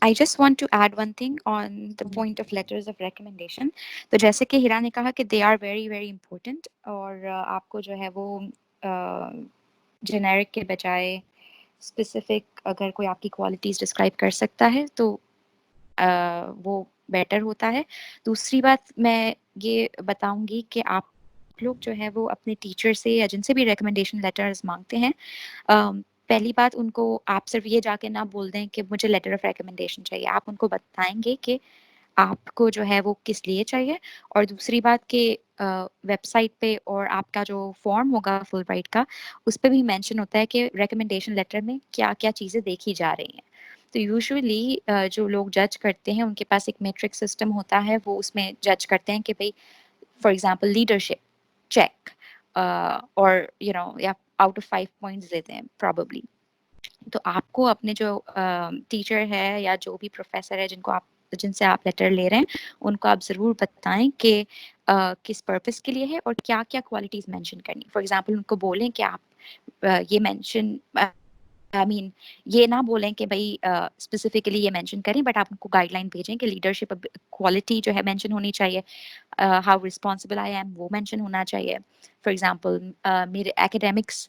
I just want to add one thing on the point of letters of recommendation. تو جیسے کہ ہیرا نے کہا کہ they are very very important, اور آپ کو جو ہے وہ جنیرک کے بجائے اسپیسیفک اگر کوئی آپ کی کوالٹیز ڈسکرائب کر سکتا ہے تو وہ بیٹر ہوتا ہے. دوسری بات میں یہ بتاؤں گی کہ آپ لوگ جو ہے وہ اپنے ٹیچر سے یا جن سے بھی ریکمنڈیشن لیٹرز مانگتے ہیں, پہلی بات ان کو آپ صرف یہ جا کے نہ بول دیں کہ مجھے لیٹر آف ریکمنڈیشن چاہیے. آپ ان کو بتائیں گے کہ آپ کو جو ہے وہ کس لیے چاہیے. اور دوسری بات کہ ویب سائٹ پہ اور آپ کا جو فارم ہوگا فل برائٹ کا, اس پہ بھی مینشن ہوتا ہے کہ ریکمنڈیشن لیٹر میں کیا کیا چیزیں دیکھی جا رہی ہیں. تو یوزلی جو لوگ جج کرتے ہیں ان کے پاس ایک میٹرک سسٹم ہوتا ہے, وہ اس میں جج کرتے ہیں کہ بھائی فار ایگزامپل لیڈرشپ چیک, اور یا آؤٹ آف 5 پوائنٹس دیتے ہیں پرابیبلی. تو آپ کو اپنے جو ٹیچر ہے یا جو بھی پروفیسر ہے جن سے آپ لیٹر لے رہے ہیں, ان کو آپ ضرور بتائیں کہ کس پرپس کے لیے ہے اور کیا کیا کوالٹیز مینشن کرنی. فار ایگزامپل ان کو بولیں کہ آپ یہ مینشن یہ نہ بولیں کہ بھائی اسپیسیفکلی یہ مینشن کریں, بٹ آپ ان کو گائیڈ لائن بھیجیں کہ لیڈرشپ کوالٹی جو ہے مینشن ہونی چاہیے, ہاؤ رسپانسبل آئی ایم وہ مینشن ہونا چاہیے. فار ایگزامپل میرے ایکیڈیمکس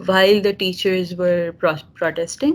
while the teachers were protesting,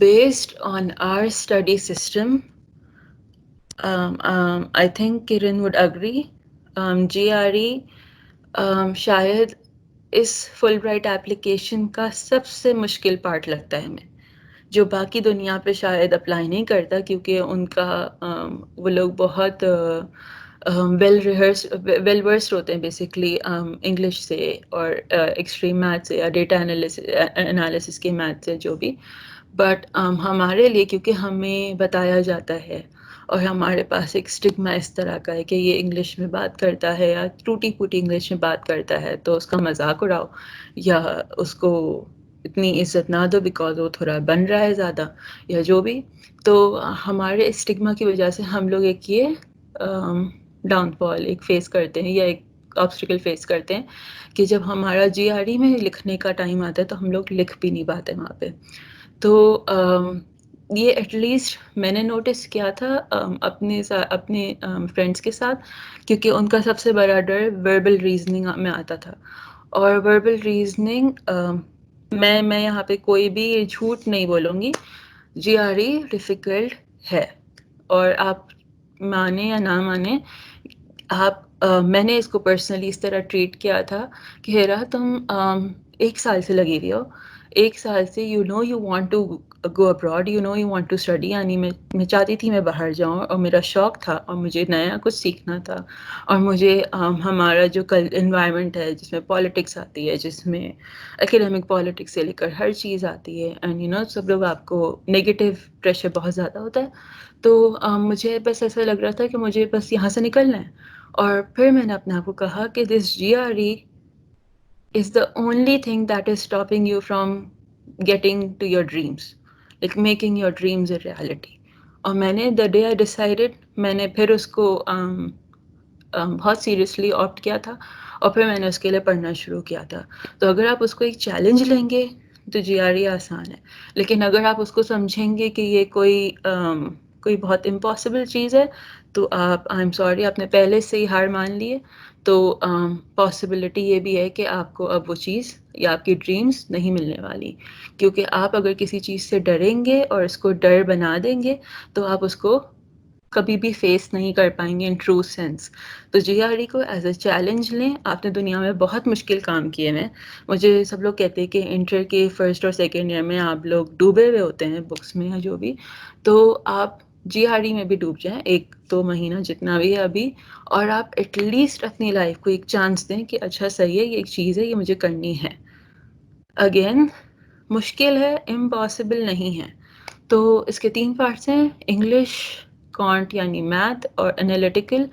Based on our study system, I think Kiran would agree GRE شاید اس فل برائٹ ایپلیکیشن کا سب سے مشکل پارٹ لگتا ہے ہمیں، جو باقی دنیا پہ شاید اپلائی نہیں کرتا، کیونکہ ان کا وہ لوگ بہت ویل ورسڈ ہوتے ہیں بیسکلی انگلش سے اور ایکسٹریم میتھ سے یا ڈیٹا انالیسس کے میتھ سے جو بھی. بٹ ہمارے لیے کیونکہ ہمیں بتایا جاتا ہے اور ہمارے پاس ایک اسٹگما اس طرح کا ہے کہ یہ انگلش میں بات کرتا ہے یا ٹوٹی پھوٹی انگلش میں بات کرتا ہے تو اس کا مذاق اڑاؤ یا اس کو اتنی عزت نہ دو بیکاز وہ تھوڑا بن رہا ہے زیادہ یا جو بھی. تو ہمارے اسٹگما کی وجہ سے ہم لوگ ایک یہ ڈاؤن فال ایک فیس کرتے ہیں یا ایک آبسٹیکل فیس کرتے ہیں کہ جب ہمارا GRE میں لکھنے کا ٹائم آتا ہے تو ہم لوگ لکھ بھی نہیں پاتے وہاں پہ. تو یہ ایٹ لیسٹ میں نے نوٹس کیا تھا اپنے فرینڈس کے ساتھ، کیونکہ ان کا سب سے بڑا ڈر وربل ریزننگ میں آتا تھا. اور وربل ریزننگ میں یہاں پہ کوئی بھی جھوٹ نہیں بولوں گی، GRE ڈیفیکلٹ ہے. اور آپ مانیں یا نہ مانیں، میں نے اس کو پرسنلی اس طرح ٹریٹ کیا تھا کہ ہیرا تم 1 سال سے لگی ہوئی ہو، 1 سال سے you want to go abroad, you want to study. یعنی میں چاہتی تھی میں باہر جاؤں اور میرا شوق تھا اور مجھے نیا کچھ سیکھنا تھا. اور مجھے ہمارا جو انوائرمنٹ ہے جس میں پالیٹکس آتی ہے، جس میں اکیڈمک پالیٹکس سے لے کر ہر چیز آتی ہے، اینڈ سب لوگ آپ کو نگیٹو پریشر بہت زیادہ ہوتا ہے. تو مجھے بس ایسا لگ رہا تھا کہ مجھے بس یہاں سے نکلنا ہے. اور پھر میں نے اپنے آپ کو کہا کہ دس GRE is the only thing that is stopping you from getting to your dreams, like making your dreams a reality. اور میں نے the day I decided میں نے پھر اس کو بہت سیریسلی آپٹ کیا تھا اور پھر میں نے اس کے لیے پڑھنا شروع کیا تھا. تو اگر آپ اس کو ایک چیلنج لیں گے تو GRE آسان ہے، لیکن اگر آپ اس کو سمجھیں گے کہ یہ کوئی بہت امپاسبل چیز ہے تو آپ آئی ایم سوری آپ نے پہلے سے ہی ہار مان لیے. تو پاسبلٹی یہ بھی ہے کہ آپ کو اب وہ چیز یا آپ کی ڈریمز نہیں ملنے والی، کیونکہ آپ اگر کسی چیز سے ڈریں گے اور اس کو ڈر بنا دیں گے تو آپ اس کو کبھی بھی فیس نہیں کر پائیں گے ان ٹرو سینس. تو GRE کو ایز اے چیلنج لیں. آپ نے دنیا میں بہت مشکل کام کیے ہیں. مجھے سب لوگ کہتے ہیں کہ انٹر کے فرسٹ اور سیکنڈ ایئر میں آپ لوگ ڈوبے ہوئے ہوتے ہیں بکس میں یا جو بھی، تو آپ GRE میں بھی ڈوب جائیں 1-2 مہینہ جتنا بھی ہے ابھی، اور آپ ایٹ لیسٹ اپنی لائف کو ایک چانس دیں کہ اچھا صحیح ہے، یہ ایک چیز ہے، یہ مجھے کرنی ہے. اگین مشکل ہے، امپاسبل نہیں ہے. تو اس کے 3 پارٹس ہیں، انگلش، کانٹ یعنی میتھ، اور انالیٹیکل.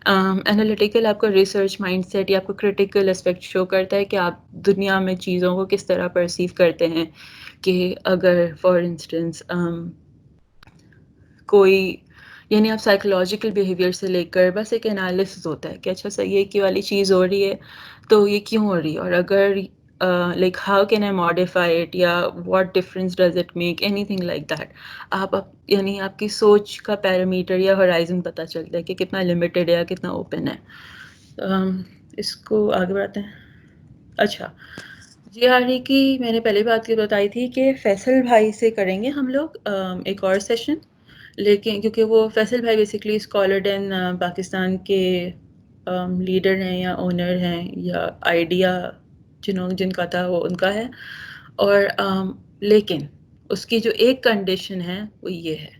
انالیٹیکل آپ کا ریسرچ مائنڈ سیٹ یا آپ کو کرٹیکل اسپیکٹ شو کرتا ہے کہ آپ دنیا میں چیزوں کو کس طرح پرسیو کرتے ہیں. کہ اگر فار انسٹنس کوئی یعنی آپ سائیکولوجیکل بیہیویئر سے لے کر بس ایک انالیسس ہوتا ہے کہ اچھا صحیح ہے کہ والی چیز ہو رہی ہے تو یہ کیوں ہو رہی ہے، اور اگر like how can I modify it یا what difference does it make, anything like that. آپ یعنی آپ کی سوچ کا پیرامیٹر یا ہورائزن پتہ چلتا ہے کہ کتنا لمیٹڈ ہے یا کتنا اوپن ہے. اس کو آگے بڑھاتے ہیں. اچھا GRE کی میں نے پہلے بات بتائی تھی کہ فیصل بھائی سے کریں گے ہم لوگ ایک اور سیشن، لیکن کیونکہ وہ فیصل بھائی بیسکلی اسکالرڈ ان پاکستان کے لیڈر ہیں یا اونر ہیں یا آئیڈیا جن کا تھا وہ ان کا ہے. اور لیکن اس کی جو ایک کنڈیشن ہے وہ یہ ہے،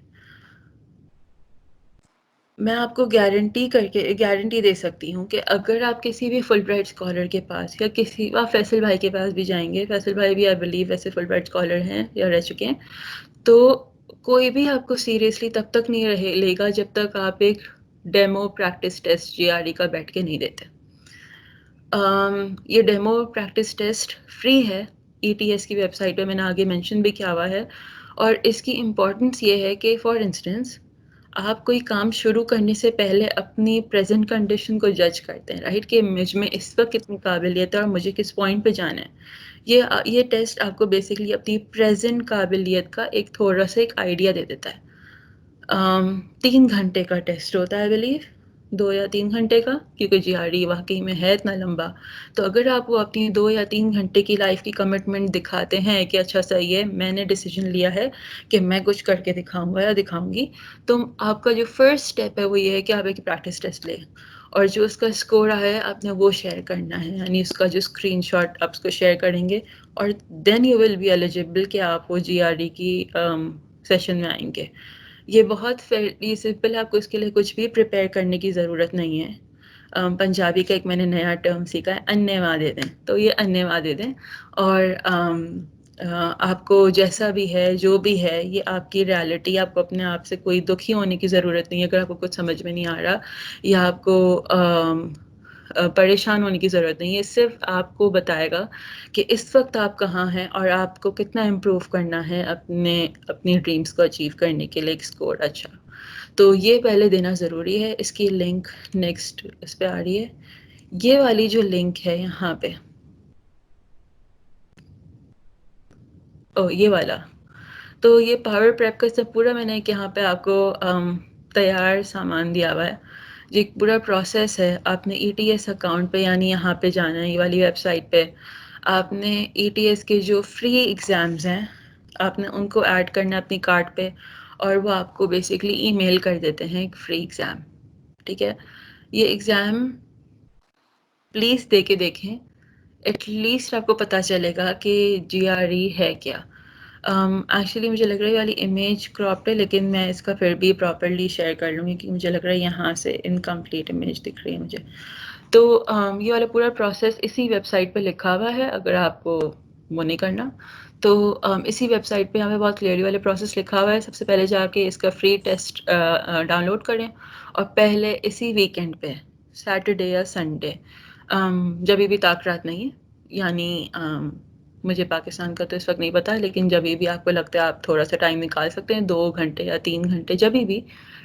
میں آپ کو گارنٹی دے سکتی ہوں کہ اگر آپ کسی بھی فل برائٹ اسکالر کے پاس یا آپ فیصل بھائی کے پاس بھی جائیں گے، فیصل بھائی بھی آئی بلیو ویسے فل برائٹ اسکالر ہیں یا رہ چکے ہیں، تو کوئی بھی آپ کو سیریسلی تب تک نہیں لے گا جب تک آپ ایک ڈیمو پریکٹس ٹیسٹ GRE کا بیٹھ کے نہیں دیتے. یہ ڈیمو پریکٹس ٹیسٹ فری ہے، ETS کی ویب سائٹ پہ میں نے آگے مینشن بھی کیا ہوا ہے. اور اس کی امپورٹنس یہ ہے کہ فار انسٹنس آپ کوئی کام شروع کرنے سے پہلے اپنی پریزنٹ کنڈیشن کو جج کرتے ہیں، رائٹ، کہ مجھ میں اس وقت کتنی قابلیت ہے اور مجھے کس پوائنٹ پہ جانا ہے. یہ ٹیسٹ آپ کو بیسکلی اپنی پریزنٹ قابلیت کا ایک تھوڑا سا ایک آئیڈیا دے دیتا ہے. 3 گھنٹے کا ٹیسٹ ہوتا ہے آئی بلیو، 2 یا 3 گھنٹے کا، کیونکہ GRE واقعی میں ہے اتنا لمبا. تو اگر آپ وہ اپنی 2 یا 3 گھنٹے کی لائف کی کمٹمنٹ دکھاتے ہیں کہ اچھا صحیح ہے میں نے ڈیسیجن لیا ہے کہ میں کچھ کر کے دکھاؤں گا یا دکھاؤں گی، تو آپ کا جو فرسٹ اسٹیپ ہے وہ یہ ہے کہ آپ ایک پریکٹس ٹیسٹ لیں. اور جو اس کا اسکور آیا ہے آپ نے وہ شیئر کرنا ہے، یعنی اس کا جو اسکرین شاٹ آپ اس کو شیئر کریں گے اور then you will be eligible کہ آپ وہ جی آر ڈی کی سیشن میں آئیں گے. یہ بہت فیئرلی سمپل ہے، آپ کو اس کے لیے کچھ بھی پریپیئر کرنے کی ضرورت نہیں ہے. پنجابی کا ایک میں نے نیا ٹرم سیکھا ہے، انّے وا دے دیں، تو یہ انّے وا دے دیں اور آپ کو جیسا بھی ہے جو بھی ہے یہ آپ کی ریالٹی. آپ کو اپنے آپ سے کوئی دکھی ہونے کی ضرورت نہیں ہے اگر آپ کو کچھ سمجھ میں نہیں آ رہا یا آپ کو پریشان ہونے کی ضرورت نہیں ہے. صرف آپ کو بتائے گا کہ اس وقت آپ کہاں ہیں اور آپ کو کتنا امپروو کرنا ہے اپنی ڈریمز کو اچیو کرنے کے لیے ایک اسکور اچھا. تو یہ پہلے دینا ضروری ہے. اس کی لنک نیکسٹ اس پہ آ رہی ہے. یہ والی جو لنک ہے یہاں پہ، یہ والا، تو یہ پاور پریپ کا سب پورا میں نے یہاں پہ آپ کو تیار سامان دیا ہوا ہے. یہ ایک پورا پروسیس ہے. آپ نے ای ٹی ایس اکاؤنٹ پہ یعنی یہاں پہ جانا ہے، یہ والی ویب سائٹ پہ. آپ نے ای ٹی ایس کے جو فری ایگزامز ہیں آپ نے ان کو ایڈ کرنا ہے اپنی کارٹ پہ، اور وہ آپ کو بیسکلی ای میل کر دیتے ہیں ایک فری ایگزام. ٹھیک ہے، یہ ایگزام پلیز دے کے دیکھیں، ایٹ لیسٹ آپ کو پتہ چلے گا کہ جی آر ای ہے کیا. ایکچولی مجھے لگ رہا ہے یہ والی امیج کراپڈ ہے، لیکن میں اس کا پھر بھی پراپرلی شیئر کر لوں گی کہ مجھے لگ رہا ہے یہاں سے انکمپلیٹ امیج دکھ رہی ہے مجھے. تو یہ والا پورا پروسیس اسی ویب سائٹ پہ لکھا ہوا ہے. اگر آپ کو وہ نہیں کرنا تو اسی ویب سائٹ پہ ہمیں بہت کلیئرلی والا پروسیس لکھا ہوا ہے. سب سے پہلے جا کے اس کا فری ٹیسٹ ڈاؤن لوڈ کریں، اور پہلے اسی ویکینڈ پہ سیٹرڈے یا سنڈے، جب بھی طاق رات نہیں، یعنی مجھے پاکستان کا تو اس وقت نہیں پتہ، لیکن جب بھی آپ کو لگتا ہے آپ تھوڑا سا ٹائم نکال سکتے ہیں، 2 گھنٹے یا 3 گھنٹے جب بھی،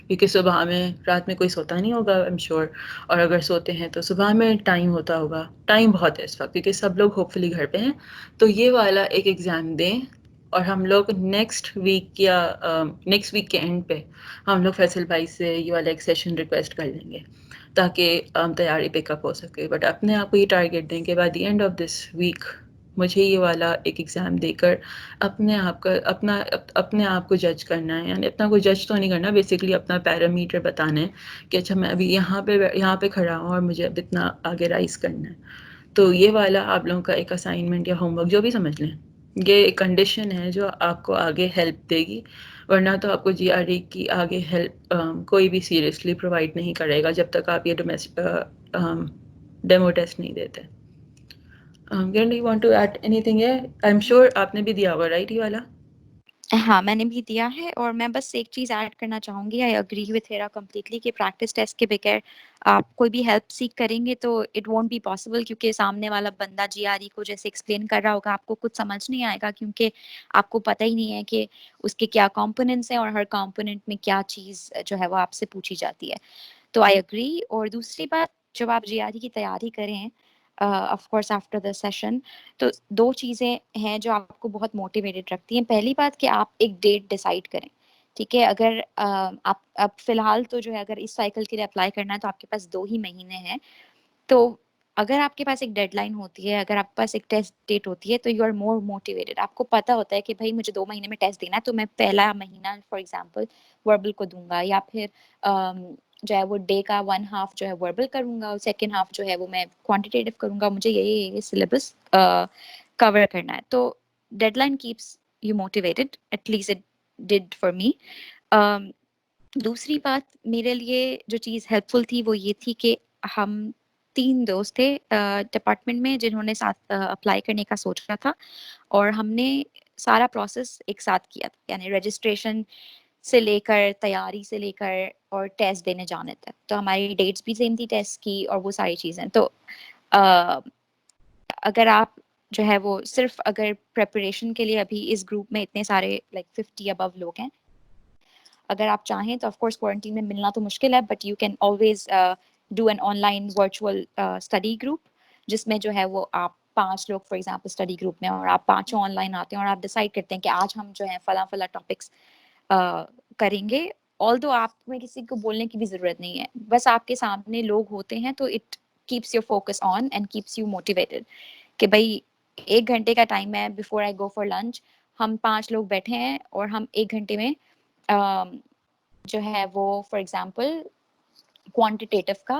کیونکہ صبح میں رات میں کوئی سوتا نہیں ہوگا ایم شیور، اور اگر سوتے ہیں تو صبح میں ٹائم ہوتا ہوگا. ٹائم بہت ہے اس وقت کیونکہ سب لوگ ہوپ فلی گھر پہ ہیں. تو یہ والا ایک ایگزام دیں، اور ہم لوگ نیکسٹ ویک کے اینڈ پہ ہم لوگ فیصل بھائی سے یہ والا ایک سیشن ریکویسٹ کر لیں گے تاکہ تیاری پک اپ ہو سکے. بٹ اپنے آپ کو یہ ٹارگیٹ دیں کہ by the end of this week مجھے یہ والا ایک ایگزام دے کر اپنے آپ کو جج کرنا ہے. یعنی اپنا کوئی جج تو نہیں کرنا، بیسکلی اپنا پیرامیٹر بتانا ہے کہ اچھا میں ابھی یہاں پہ کھڑا ہوں اور مجھے اب اتنا آگے رائز کرنا ہے. تو یہ والا آپ لوگوں کا ایک اسائنمنٹ یا ہوم ورک جو بھی سمجھ لیں، یہ ایک کنڈیشن ہے جو آپ کو آگے ہیلپ دے گی. ورنہ تو آپ کو جی آر ای کی آگے ہیلپ کوئی بھی سیریسلی پرووائڈ نہیں کرے گا جب تک آپ یہ ڈیمو ٹیسٹ نہیں دیتے. Kiran, do you want to add anything here? I'm sure آپ نے بھی دیا ہوگا رائٹ یہ والا. ہاں میں نے بھی دیا ہے، اور میں بس ایک چیز ایڈ کرنا چاہوں گی. آئی اگری وتھ ہیرا کمپلیٹلی کہ پریکٹس ٹیسٹ کے بغیر آپ کوئی بھی ہیلپ سیکھ کریں گے تو اٹ وونٹ بی پاسبل، کیونکہ سامنے والا بندہ جی آر ای کو جیسے ایکسپلین کر رہا ہوگا آپ کو کچھ سمجھ نہیں آئے گا، کیونکہ آپ کو پتہ ہی نہیں ہے کہ اس کے کیا کمپوننٹس ہیں اور ہر کمپوننٹ میں کیا چیز جو ہے وہ آپ سے پوچھی جاتی ہے. تو آئی اگری. اور دوسری بات، جب آپ جی آر ای کی تیاری کریں of course after the session, تو 2 چیزیں ہیں جو آپ کو بہت موٹیویٹڈ رکھتی ہیں. پہلی بات کہ آپ ایک ڈیٹ ڈیسائیڈ کریں. ٹھیک ہے، اگر آپ اب فی الحال تو جو ہے اگر اس سائیکل کے لیے اپلائی کرنا ہے تو آپ کے پاس 2 ہی مہینے ہیں. تو اگر آپ کے پاس ایک ڈیڈ لائن ہوتی ہے، اگر آپ کے پاس ایک ٹیسٹ ڈیٹ ہوتی ہے، تو یو آر مور موٹیویٹڈ. آپ کو پتہ ہوتا ہے کہ بھائی مجھے 2 مہینے میں ٹیسٹ دینا ہے، تو میں پہلا مہینہ فار ایگزامپل وربل کو دوں گا، یا پھر جو ہے وہ ڈے کا 1/2 جو ہے وربل کروں گا، اور سیکنڈ ہاف جو ہے وہ میں کوانٹیٹیو کروں گا. مجھے یہ سلیبس کور کرنا ہے. تو deadline keeps you motivated, at least it did for me. دوسری بات میرے لیے جو چیز ہیلپ فل تھی وہ یہ تھی کہ ہم 3 دوست تھے ڈپارٹمنٹ میں جنہوں نے ساتھ اپلائی کرنے کا سوچا تھا، اور ہم نے سارا پروسیس ایک ساتھ کیا تھا، یعنی رجسٹریشن سے لے کر تیاری سے لے کر اور ٹیسٹ دینے جانے تک. تو ہماری ڈیٹس بھی سیم تھی ٹیسٹ کی اور وہ ساری چیزیں. تو اگر آپ جو ہے وہ صرف اگر پریپریشن کے لیے ابھی اس گروپ میں اتنے سارے لائک 50 ابو لوگ ہیں، اگر آپ چاہیں تو آف کورس کوارنٹین میں ملنا تو مشکل ہے، but you can always do an online virtual study group, جس میں جو ہے وہ آپ 5 لوگ فار ایگزامپل اسٹڈی گروپ میں، اور آپ 5 آن لائن آتے ہیں اور آپ ڈیسائڈ کرتے ہیں کہ آج ہم جو ہے فلاں فلاں ٹاپکس کریں گے. آلدو آپ میں کسی کو بولنے کی بھی ضرورت نہیں ہے، بس آپ کے سامنے لوگ ہوتے ہیں تو it keeps your focus on and keeps you motivated کہ بھائی 1 گھنٹے کا ٹائم ہے before I go for lunch, ہم 5 لوگ بیٹھے ہیں اور ہم 1 گھنٹے میں جو ہے وہ فار ایگزامپل کوانٹیٹیو کا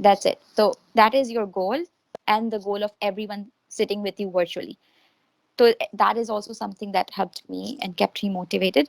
that's it. So that is your goal and the goal of everyone sitting with you virtually. So that is also something that helped me and kept me motivated,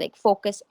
like focus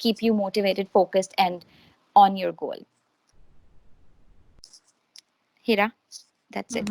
keep you motivated, focused and on your goal. Hira, that's it.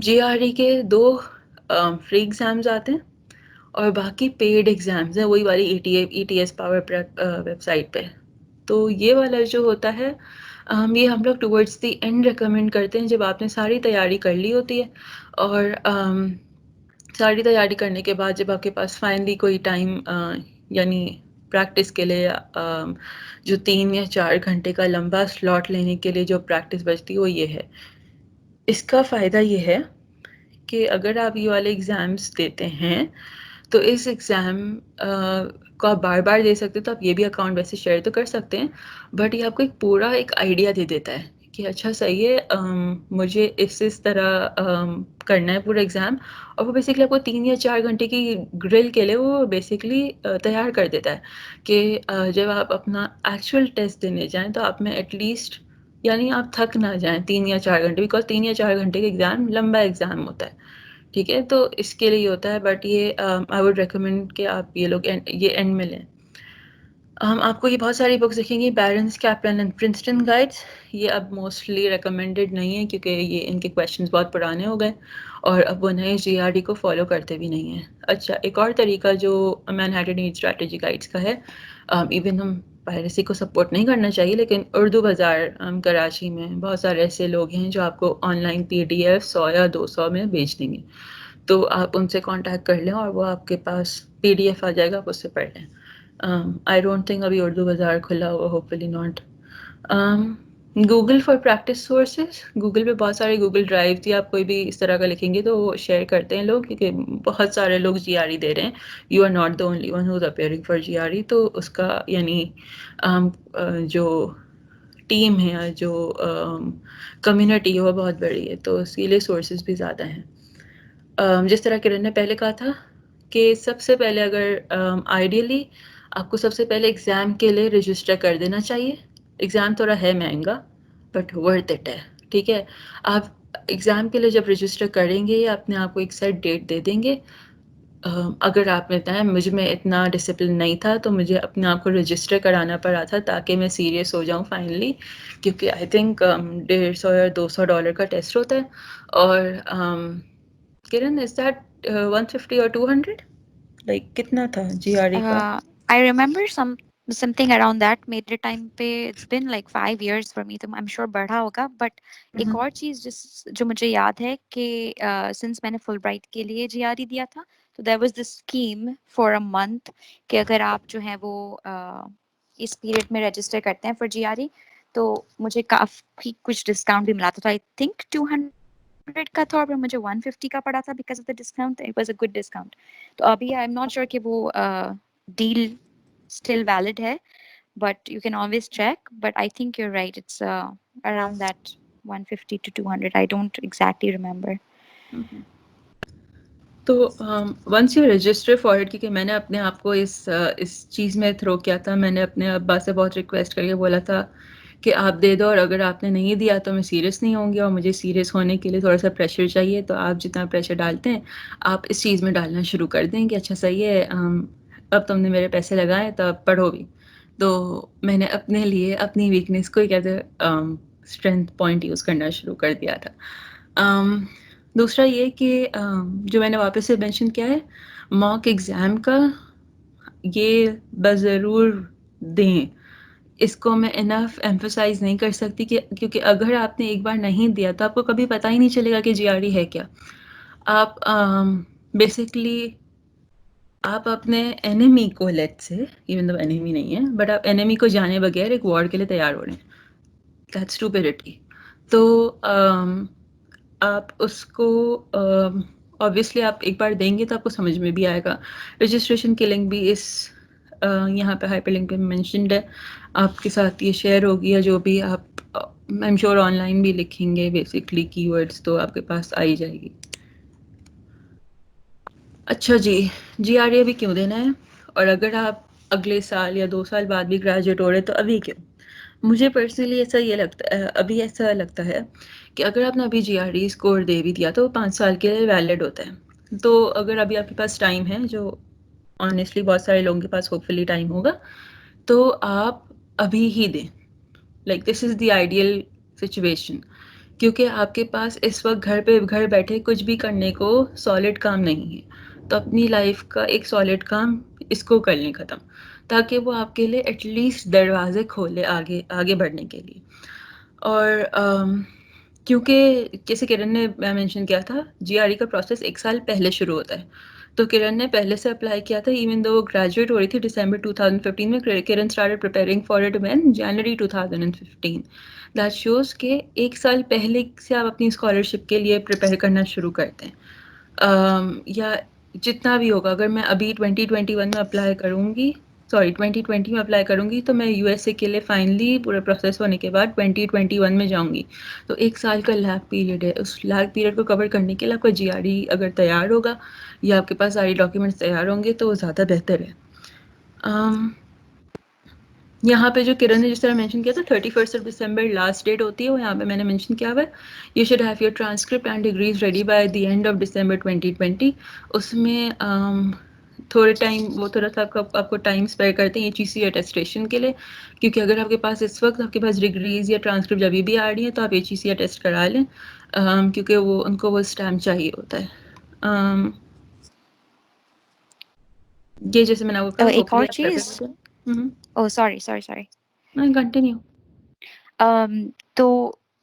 G R E کے 2 فری ایگزامز آتے ہیں اور باقی پیڈ ایگزامز ہیں، وہی والی E T S power website پہ. تو یہ والا جو ہوتا ہے یہ ہم لوگ ٹورڈز دی اینڈ ریکمینڈ کرتے ہیں، جب آپ نے ساری تیاری کر لی ہوتی ہے اور ساری تیاری کرنے کے بعد جب آپ کے پاس فائنلی کوئی ٹائم یعنی پریکٹس کے لیے جو 3 یا 4 گھنٹے کا لمبا سلاٹ لینے کے لیے جو پریکٹس بچتی وہ یہ ہے. اس کا فائدہ یہ ہے کہ اگر آپ یہ والے ایگزامس دیتے ہیں تو اس ایگزام کو آپ بار بار دے سکتے، تو آپ یہ بھی اکاؤنٹ ویسے شیئر تو کر سکتے ہیں، بٹ یہ آپ کو ایک پورا ایک آئیڈیا دے دیتا ہے کہ اچھا صحیح ہے مجھے اس طرح کرنا ہے پورا ایگزام. اور وہ بیسکلی آپ کو 3 یا 4 گھنٹے کی گرل کے لیے وہ بیسکلی تیار کر دیتا ہے کہ جب آپ اپنا ایکچوئل ٹیسٹ دینے جائیں تو آپ میں ایٹ لیسٹ یعنی آپ تھک نہ جائیں 3 یا 4 گھنٹے، بیکاز 3 یا 4 گھنٹے کا ایگزام لمبا ایگزام ہوتا ہے. ٹھیک ہے، تو اس کے لیے ہوتا ہے، بٹ یہ آئی ووڈ ریکمینڈ کہ آپ یہ لوگ یہ اینڈ میں لیں. آپ کو یہ بہت ساری بکس دکھیں گی، بیرنس، کیپلن اینڈ پرنسٹن گائیڈس. یہ اب موسٹلی ریکمینڈیڈ نہیں ہے کیونکہ یہ ان کے کویشچنس بہت پرانے ہو گئے اور اب وہ نئے جی آر ڈی کو فالو کرتے بھی نہیں ہیں. اچھا، ایک اور طریقہ جو مینہٹن نیڈ اسٹریٹجی گائیڈس کا ہے، ایون ہم پائریسی کو سپورٹ نہیں کرنا چاہیے، لیکن اردو بازار کراچی میں بہت سارے ایسے لوگ ہیں جو آپ کو online P D F 100 یا 200 میں بیچ دیں گے. تو آپ ان سے کانٹیکٹ کر لیں اور وہ آپ کے پاس پی ڈی ایف آ جائے گا، آپ اس سے پڑھ لیں. آئی ڈونٹ تھنک ابھی اردو بازار کھلا ہوا، hope fully not. Google for practice sources, Google پہ بہت سارے گوگل ڈرائیو تھی، آپ کوئی بھی اس طرح کا لکھیں گے تو وہ شیئر کرتے ہیں لوگ، کیونکہ بہت سارے لوگ جی آر ای دے رہے ہیں. You are not the only one who is appearing for G R E. تو اس کا یعنی جو ٹیم ہے، جو کمیونٹی ہے وہ بہت بڑی ہے، تو اس کے لیے سورسز بھی زیادہ ہیں. جس طرح کرن نے پہلے کہا تھا کہ سب سے پہلے اگر آئیڈیلی آپ کو سب سے پہلے ایگزام کے لیے رجسٹر کر دینا چاہیے. ایگزام تھوڑا ہے مہنگا بٹ ورتھ اٹ ہے. ٹھیک ہے، آپ ایگزام کے لیے جب رجسٹر کریں گے یا اپنے آپ کو ایک سیٹ ڈیٹ دے دیں گے. اگر آپ نے بتایا مجھ میں اتنا ڈسپلن نہیں تھا تو مجھے اپنے آپ کو رجسٹر کرانا پڑا تھا تاکہ میں سیریس ہو جاؤں فائنلی، کیونکہ آئی تھنک $150 یا $200 کا ٹیسٹ ہوتا ہے. اور کرن از دیٹ 150 اور 200 لائک کتنا تھا جی آر ای کا؟ I remember something around that. میرے ٹائم پہ it's been like 5 years for me, تو I'm sure بڑھا ہوگا. بٹ ایک اور چیز جو مجھے یاد ہے کہ since میں نے فل برائٹ کے لیے جی آر ای دیا تھا تو there was this scheme for a month کہ اگر آپ جو ہیں وہ اس پیریڈ میں رجسٹر کرتے ہیں for جی آر ای تو مجھے کافی کچھ ڈسکاؤنٹ بھی ملا تھا. I think 200 کا تھا اور مجھے 150 کا پڑا تھا because of the discount. It was a good discount. تو ابھی I'm not sure کہ وہ deal still valid hai, but you can always check. But I think you're right, it's around that 150 to 200. I don't exactly remember. تو once you register for it, کیونکہ میں نے اپنے آپ کو اس چیز میں تھرو کیا تھا. میں نے اپنے ابا سے بہت ریکویسٹ کر کے بولا تھا کہ آپ دے دو، اور اگر آپ نے نہیں دیا تو میں سیریس نہیں ہوں گی، اور مجھے سیریس ہونے کے لیے تھوڑا سا پریشر چاہیے. تو آپ جتنا پریشر ڈالتے ہیں آپ اس چیز میں ڈالنا شروع کر دیں کہ اچھا صحیح ہے اب تم نے میرے پیسے لگائے تو اب پڑھو بھی. تو میں نے اپنے لیے اپنی ویکنیس کو کہتے اسٹرینتھ پوائنٹ یوز کرنا شروع کر دیا تھا. دوسرا یہ کہ جو میں نے واپس سے مینشن کیا ہے موک ایگزام کا، یہ بضرور دیں. اس کو میں انف ایمفسائز نہیں کر سکتی کہ کیونکہ اگر آپ نے ایک بار نہیں دیا تو آپ کو کبھی پتہ ہی نہیں چلے گا کہ جی آر ای ہے کیا. آپ بیسکلی آپ اپنے اینیمی کو لیٹ سے ایون دو اینیمی نہیں ہے بٹ آپ اینیمی کو جانے بغیر ایک وار کے لیے تیار ہو رہے ہیں. دیٹس اسٹوپڈٹی. تو آپ اس کو obviously آپ ایک بار دیں گے تو آپ کو سمجھ میں بھی آئے گا. رجسٹریشن کی لنک بھی اس یہاں پہ ہائپر لنک پہ مینشنڈ ہے، آپ کے ساتھ یہ شیئر ہوگی، یا جو بھی آپ I am sure on line بھی لکھیں گے بیسکلی کی ورڈس تو آپ کے پاس آئی جائے گی. اچھا جی آر ای ابھی کیوں دینا ہے، اور اگر آپ اگلے سال یا 2 سال بعد بھی گریجویٹ ہو رہے تو ابھی کیوں؟ مجھے پرسنلی ابھی ایسا لگتا ہے کہ اگر آپ نے ابھی جی آر ای اسکور دے بھی دیا تو وہ 5 سال کے لیے ویلڈ ہوتا ہے. تو اگر ابھی آپ کے پاس ٹائم ہے، جو آنیسٹلی بہت سارے لوگوں کے پاس ہوپ فلی ٹائم ہوگا، تو آپ ابھی ہی دیں. Like this is the ideal situation, کیونکہ آپ کے پاس اس وقت گھر بیٹھے کچھ بھی کرنے کو سالڈ کام نہیں ہے، تو اپنی لائف کا ایک سالڈ کام اس کو کر لیں ختم، تاکہ وہ آپ کے لیے ایٹ لیسٹ دروازے کھولے آگے بڑھنے کے لیے. اور کیونکہ جیسے کرن نے مینشن کیا تھا، جی آر ای کا پروسیس 1 سال پہلے شروع ہوتا ہے، تو کرن نے پہلے سے اپلائی کیا تھا. ایون دو وہ گریجویٹ ہو رہی تھی December 2015 میں، Kiran started preparing for it when January 2015. That shows کہ 1 سال پہلے سے آپ اپنی اسکالرشپ کے لیے پریپیئر کرنا شروع کرتے ہیں. یا جتنا بھی ہوگا، اگر میں ابھی 2021 میں اپلائی کروں گی، 2020 میں اپلائی کروں گی، تو میں یو ایس اے کے لیے فائنلی پورا پروسیس ہونے کے بعد 2021 میں جاؤں گی. تو 1 سال کا لیگ پیریڈ ہے. اس لیگ پیریڈ کو کور کرنے کے لیے آپ کا جی آر ای اگر تیار ہوگا یا آپ کے پاس سارے ڈاکیومنٹس تیار ہوں گے تو وہ زیادہ بہتر ہے. یہاں پہ جو کرن نے جس طرح مینشن کیا تھا 31 December لاسٹ ڈیٹ ہوتی ہے، وہ یہاں پہ میں نے مینشن کیا ہوا ہے، you should have your transcript and degrees ready by the end of December 2020. اس میں تھوڑے ٹائم وہ تھوڑا سا آپ کو ٹائم اسپیئر کرتے ہیں HEC اٹیسٹیشن کے لیے، کیونکہ اگر آپ کے پاس اس وقت آپ کے پاس ڈگریز یا ٹرانسکرپٹ جبھی بھی آ رہی ہے تو آپ HEC اٹیسٹ کرا لیں، کیونکہ وہ ان کو وہ اسٹیمپ چاہیے ہوتا ہے. یہ جیسے میں نے آپ کو کہا ایک اور ہوپفلی آپ چیز، سوری کنٹینیو. تو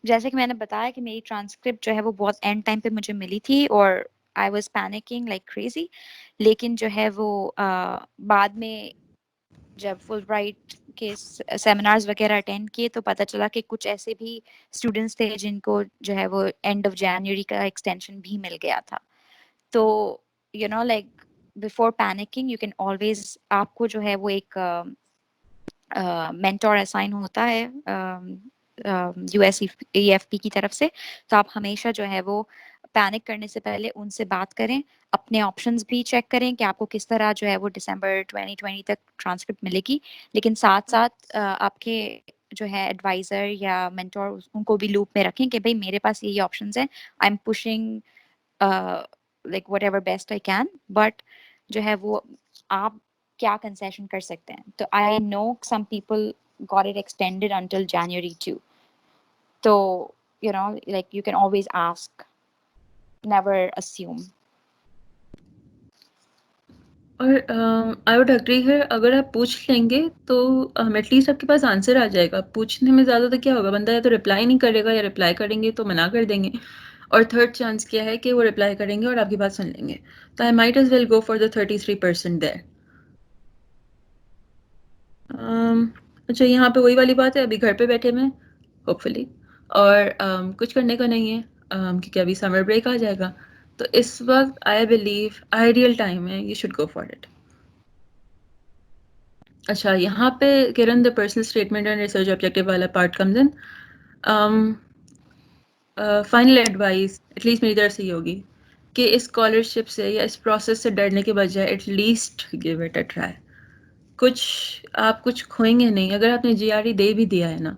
جیسے کہ میں نے بتایا کہ میری ٹرانسکرپٹ جو ہے وہ بہت اینڈ ٹائم پہ مجھے ملی تھی اور آئی واز پینکنگ لائک کریزی، لیکن جو ہے وہ بعد میں جب فل برائٹ کے سیمینارز وغیرہ اٹینڈ کیے تو پتہ چلا کہ کچھ ایسے بھی اسٹوڈنٹس تھے جن کو جو ہے وہ اینڈ آف جنوری کا ایکسٹینشن بھی مل گیا تھا. تو you know like before packing you can always, آپ کو جو ہے وہ ایک مینٹور اسائن ہوتا ہے U S E F P کی طرف سے، تو آپ ہمیشہ جو ہے وہ پینک کرنے سے پہلے ان سے بات کریں، اپنے آپشنز بھی چیک کریں کہ آپ کو کس طرح جو ہے وہ December 2020 تک ٹرانسکرپٹ ملے گی، لیکن ساتھ ساتھ آپ کے جو ہے ایڈوائزر یا مینٹور ان کو بھی لوپ میں رکھیں کہ بھائی میرے پاس یہی آپشنز ہیں، I am pushing like what ever best I can, but جو ہے وہ آپ کیا کنسیشن کر سکتے ہیں. تو I know some people got it extended until January 2. So, you know, like you can always ask, never assume. اور آئی وڈ اگری ہے، اگر آپ پوچھ لیں گے تو ایٹ لیسٹ آپ کے پاس آنسر آ جائے گا. پوچھنے میں زیادہ تو کیا ہوگا، بندہ یا تو رپلائی نہیں کرے گا یا رپلائی کریں گے تو منع کر دیں گے، اور تھرڈ چانس کیا ہے کہ وہ رپلائی کریں گے اور آپ کی بات سن لیں گے. تو I might as well go for the 33% there. اچھا، یہاں پہ وہی والی بات ہے، ابھی گھر پہ بیٹھے میں ہوپ فلی، اور کچھ کرنے کا نہیں ہے کیونکہ ابھی سمر بریک آ جائے گا، تو اس وقت آئی بلیو آئیڈیل ٹائم ہے، you should go for it. اچھا، یہاں پہ Kiran the personal statement and research objective والا part comes in. Final advice at least میری طرف سے یہ ہوگی کہ اس اسکالرشپ سے یا اس پروسیس سے ڈرنے کے بجائے at least give it a try. آپ کچھ کھوئیں گے نہیں. اگر آپ نے جی آر ای دے بھی دیا ہے نا،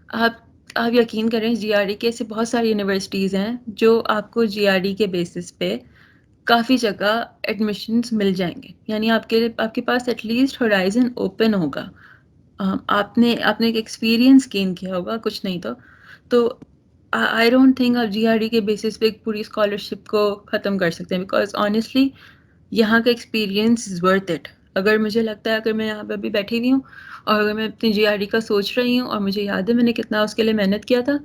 آپ یقین کریں جی آر ای کے ایسے بہت ساری یونیورسٹیز ہیں جو آپ کو جی آر ای کے بیسس پہ کافی جگہ ایڈمیشنز مل جائیں گے. یعنی آپ کے پاس ایٹ لیسٹ ہورائزن اوپن ہوگا. آپ نے ایک ایکسپیرئنس گین کیا ہوگا، کچھ نہیں تو آئی ڈونٹ تھنک آپ جی آر ای کے بیسس پہ ایک پوری اسکالرشپ کو ختم کر سکتے ہیں، بیکاز آنیسٹلی یہاں کا ایکسپیرئنس از ورتھ اٹ. اگر مجھے لگتا ہے، اگر میں یہاں پہ ابھی بیٹھی ہوئی ہوں اور اگر میں اپنی جی آر ای کا سوچ رہی ہوں اور مجھے یاد ہے میں نے کتنا اس کے لیے محنت کیا تھا،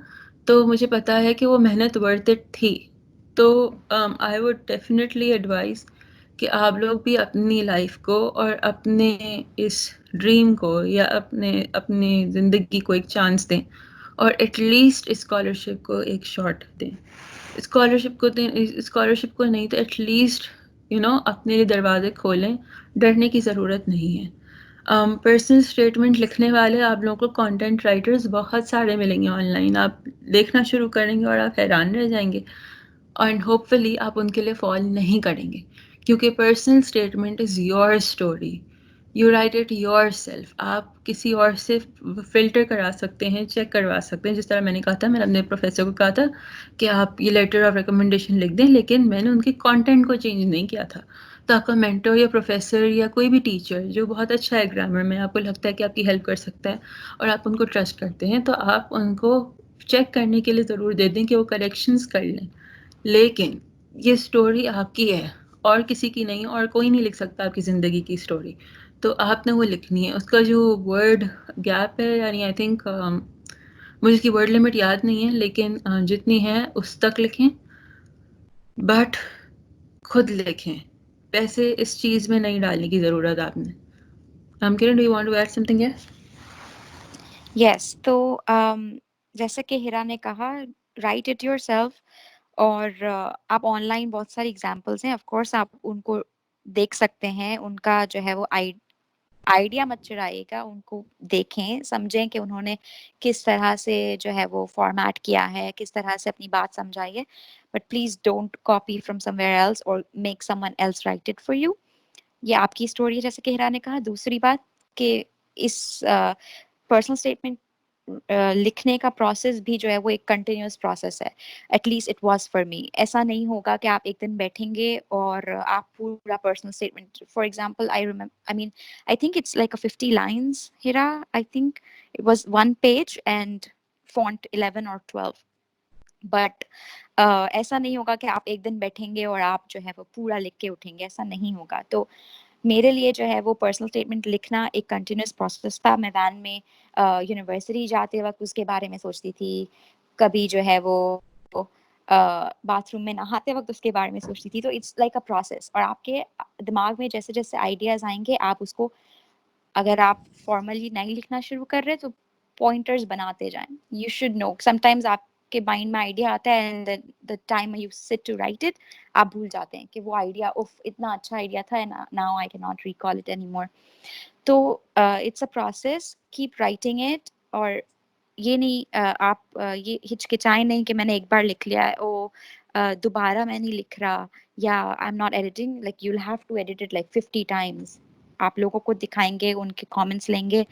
تو مجھے پتا ہے کہ وہ محنت ورتھ اٹ تھی. تو آئی وڈ ڈیفینیٹلی ایڈوائز کہ آپ لوگ بھی اپنی لائف کو اور اپنے اس ڈریم کو یا اپنے زندگی کو ایک چانس دیں، اور ایٹ لیسٹ اسکالرشپ کو ایک شاٹ دیں. اسکالرشپ کو نہیں تو ایٹ لیسٹ اپنے لیے دروازے کھولیں. ڈرنے کی ضرورت نہیں ہے. پرسنل اسٹیٹمنٹ لکھنے والے آپ لوگوں کو کانٹینٹ رائٹرز بہت سارے ملیں گے آن لائن. آپ دیکھنا شروع کریں گے اور آپ حیران رہ جائیں گے، اینڈ ہوپ فلی آپ ان کے لیے فال نہیں کریں گے، کیونکہ personal statement is your story, you right it your self. آپ کسی اور سے فلٹر کرا سکتے ہیں، چیک کروا سکتے ہیں. جس طرح میں نے کہا تھا، میں نے اپنے پروفیسر کو کہا تھا کہ آپ یہ لیٹر آف ریکمنڈیشن لکھ دیں، لیکن میں نے ان کے کانٹینٹ کو چینج نہیں کیا تھا. تو آپ کا مینٹور یا پروفیسر یا کوئی بھی ٹیچر جو بہت اچھا ہے گرامر میں، آپ کو لگتا ہے کہ آپ کی ہیلپ کر سکتا ہے اور آپ ان کو ٹرسٹ کرتے ہیں، تو آپ ان کو چیک کرنے کے لیے ضرور دے دیں کہ وہ کریکشنز کر لیں، لیکن یہ اسٹوری آپ کی ہے اور کسی کی نہیں، اور کوئی نہیں لکھ سکتا آپ کی زندگی کی اسٹوری، تو آپ نے وہ لکھنی ہے. اس کا جو ورڈ گیپ ہے، یعنی آئی تھنک مجھے اس کی ورڈ لمٹ یاد نہیں ہے، لیکن جتنی ہے اس تک لکھیں، بٹ خود لکھیں، پیسے اس چیز میں نہیں ڈالنے کی ضرورت آپ نے. Kiran do you want to add something? Yes, تو جیسا کہ ہیرا نے کہا، رائٹ اٹ یور سیلف. اور آپ آن لائن بہت ساری ایگزامپلس ہیں، آف کورس آپ ان کو دیکھ سکتے ہیں. ان کا جو ہے وہ آئیڈیا مت چرائیے گا، ان کو دیکھیں، سمجھیں کہ انہوں نے کس طرح سے جو ہے وہ فارمیٹ کیا ہے، کس طرح سے اپنی بات سمجھائی ہے. But please don't copy from somewhere else اور make someone else write it for you. یہ آپ کی اسٹوری ہے جیسے کہ ہیرا نے کہا. دوسری بات کہ اس پرسنل اسٹیٹمنٹ لکھنے کا پروسیس بھی جو ہے وہ ایک کنٹینیوس پروسیس ہے. At least it was for me. ایسا نہیں ہوگا کہ آپ ایک دن بیٹھیں گے اور آپ پورا personal statement, for example I think it's like a 50 lines, Hira. I think it was 1 page and font 11 or 12. But ایسا نہیں ہوگا کہ آپ ایک دن بیٹھیں گے اور آپ جو ہے وہ پورا لکھ کے اٹھیں گے، ایسا نہیں ہوگا. تو میرے لیے جو ہے وہ پرسنل اسٹیٹمنٹ لکھنا ایک کنٹینیوس پروسیس تھا. میں وین میں یونیورسٹی جاتے وقت اس کے بارے میں سوچتی تھی، کبھی جو ہے وہ باتھ روم میں نہاتے وقت اس کے بارے میں سوچتی تھی. تو اٹس لائک اے پروسیس، اور آپ کے دماغ میں جیسے جیسے آئیڈیاز آئیں گے آپ اس کو، اگر آپ فارملی نہیں لکھنا شروع کر رہے تو پوائنٹرز بناتے جائیں. You should know sometimes آپ کے مائنڈ میں آئیڈیا آتا ہے and the time you sit to write it آپ بھول جاتے ہیں کہ وہ آئیڈیا اتنا اچھا آئیڈیا تھا، now I cannot recall it anymore. تو it's a process, keep writing it. اور یہ نہیں آپ یہ ہچکچائیں نہیں کہ میں نے ایک بار لکھ لیا ہے دوبارہ میں نہیں لکھ رہا، یا I'm not editing. Like you'll have to edit it like 50 times. آپ لوگوں کو دکھائیں گے، ان کے کامنٹس لیں گے،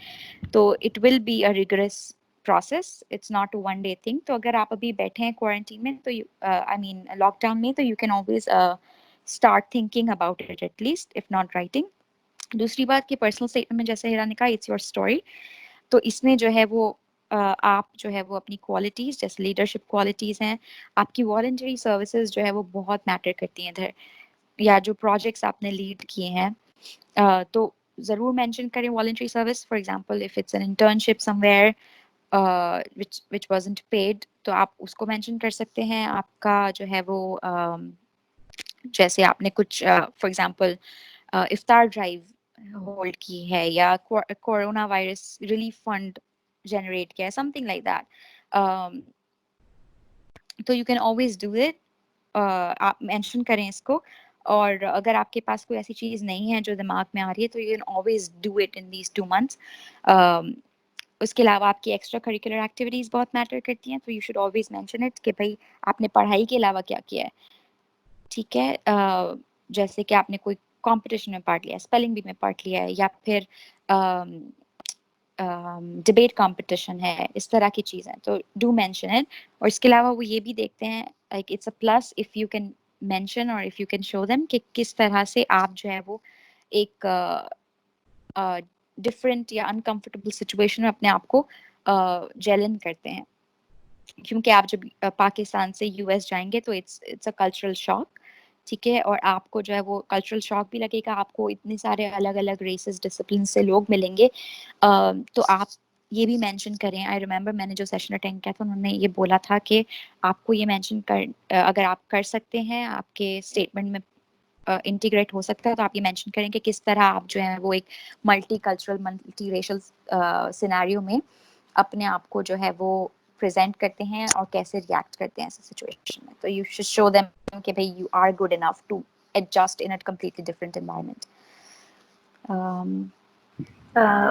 تو it will be a rigorous process. It's not a one day thing. تو اگر آپ ابھی بیٹھے ہیں کوارنٹین میں، تو آئی مین لاک ڈاؤن میں، تو you can always start thinking about it at least if not writing. دوسری بات کہ پرسنل اسٹیٹمنٹ میں جیسے ہیرا نے کہا اٹس یور اسٹوری. تو اس میں جو ہے وہ آپ جو ہے وہ اپنی کوالٹیز، جیسے لیڈرشپ کوالٹیز ہیں، آپ کی والنٹری سروسز جو ہے وہ بہت میٹر کرتی ہیں ادھر، یا جو پروجیکٹس آپ نے لیڈ کیے ہیں تو ضرور مینشن کریں voluntary service. For example if it's an internship somewhere which wasn't paid, تو آپ اس کو مینشن کر سکتے ہیں. آپ کا جو ہے وہ جیسے آپ نے کچھ فار ایگزامپل افطار ڈرائیو ہولڈ کی ہے، یا corona virus relief fund generate کیا ہے، سم تھنگ لائک دیٹ. تو you can always do it. آپ مینشن کریں اس کو. اور اگر آپ کے پاس کوئی ایسی چیز نہیں ہے جو دماغ میں آ رہی ہے، تو you can always do it in these 2 months. اس کے علاوہ آپ کی ایکسٹرا کریکولر ایکٹیویٹیز بہت میٹر کرتی ہیں، تو you should always mention it کہ بھائی آپ نے پڑھائی کے علاوہ کیا کیا ہے. ٹھیک ہے، جیسے کہ آپ نے کوئی کمپٹیشن میں پارٹ لیا ہے، اسپیلنگ بی میں پارٹ لیا ہے، یا پھر ڈبیٹ کمپٹیشن ہے، اس طرح کی چیزیں، تو ڈو مینشن اٹ. اور اس کے علاوہ وہ یہ بھی دیکھتے ہیں، like it's a plus if you can mention اور if you can show them کہ کس طرح سے آپ جو ہے وہ ایک ڈفرینٹ یا انکمفرٹیبل سچویشن میں اپنے آپ کو جیلن کرتے ہیں. کیونکہ آپ جب پاکستان سے یو ایس جائیں گے تو اٹس اے کلچرل شاک. ٹھیک ہے، اور آپ کو جو ہے وہ کلچرل شاک بھی لگے گا. آپ کو اتنے سارے الگ الگ ریسز ڈسپلن سے لوگ ملیں گے. تو آپ یہ بھی مینشن کریں. آئی ریمبر میں نے جو سیشن اٹینڈ کیا تھا انہوں نے یہ بولا تھا کہ آپ کو یہ مینشن اگر آپ کر سکتے ہیں، آپ کے اسٹیٹمنٹ میں انٹیگریٹ ہو سکتا ہے، تو آپ یہ مینشن کریں کہ کس طرح آپ جو ہے وہ ایک multi cultural multi racial scenario میں اپنے آپ کو جو ہے وہ پریزنٹ کرتے ہیں اور کیسے ریئیکٹ کرتے ہیں ایسے سچویشن میں. تو یو شوڈ شو دیم کہ بھائی you are good enough to adjust in a completely different environment.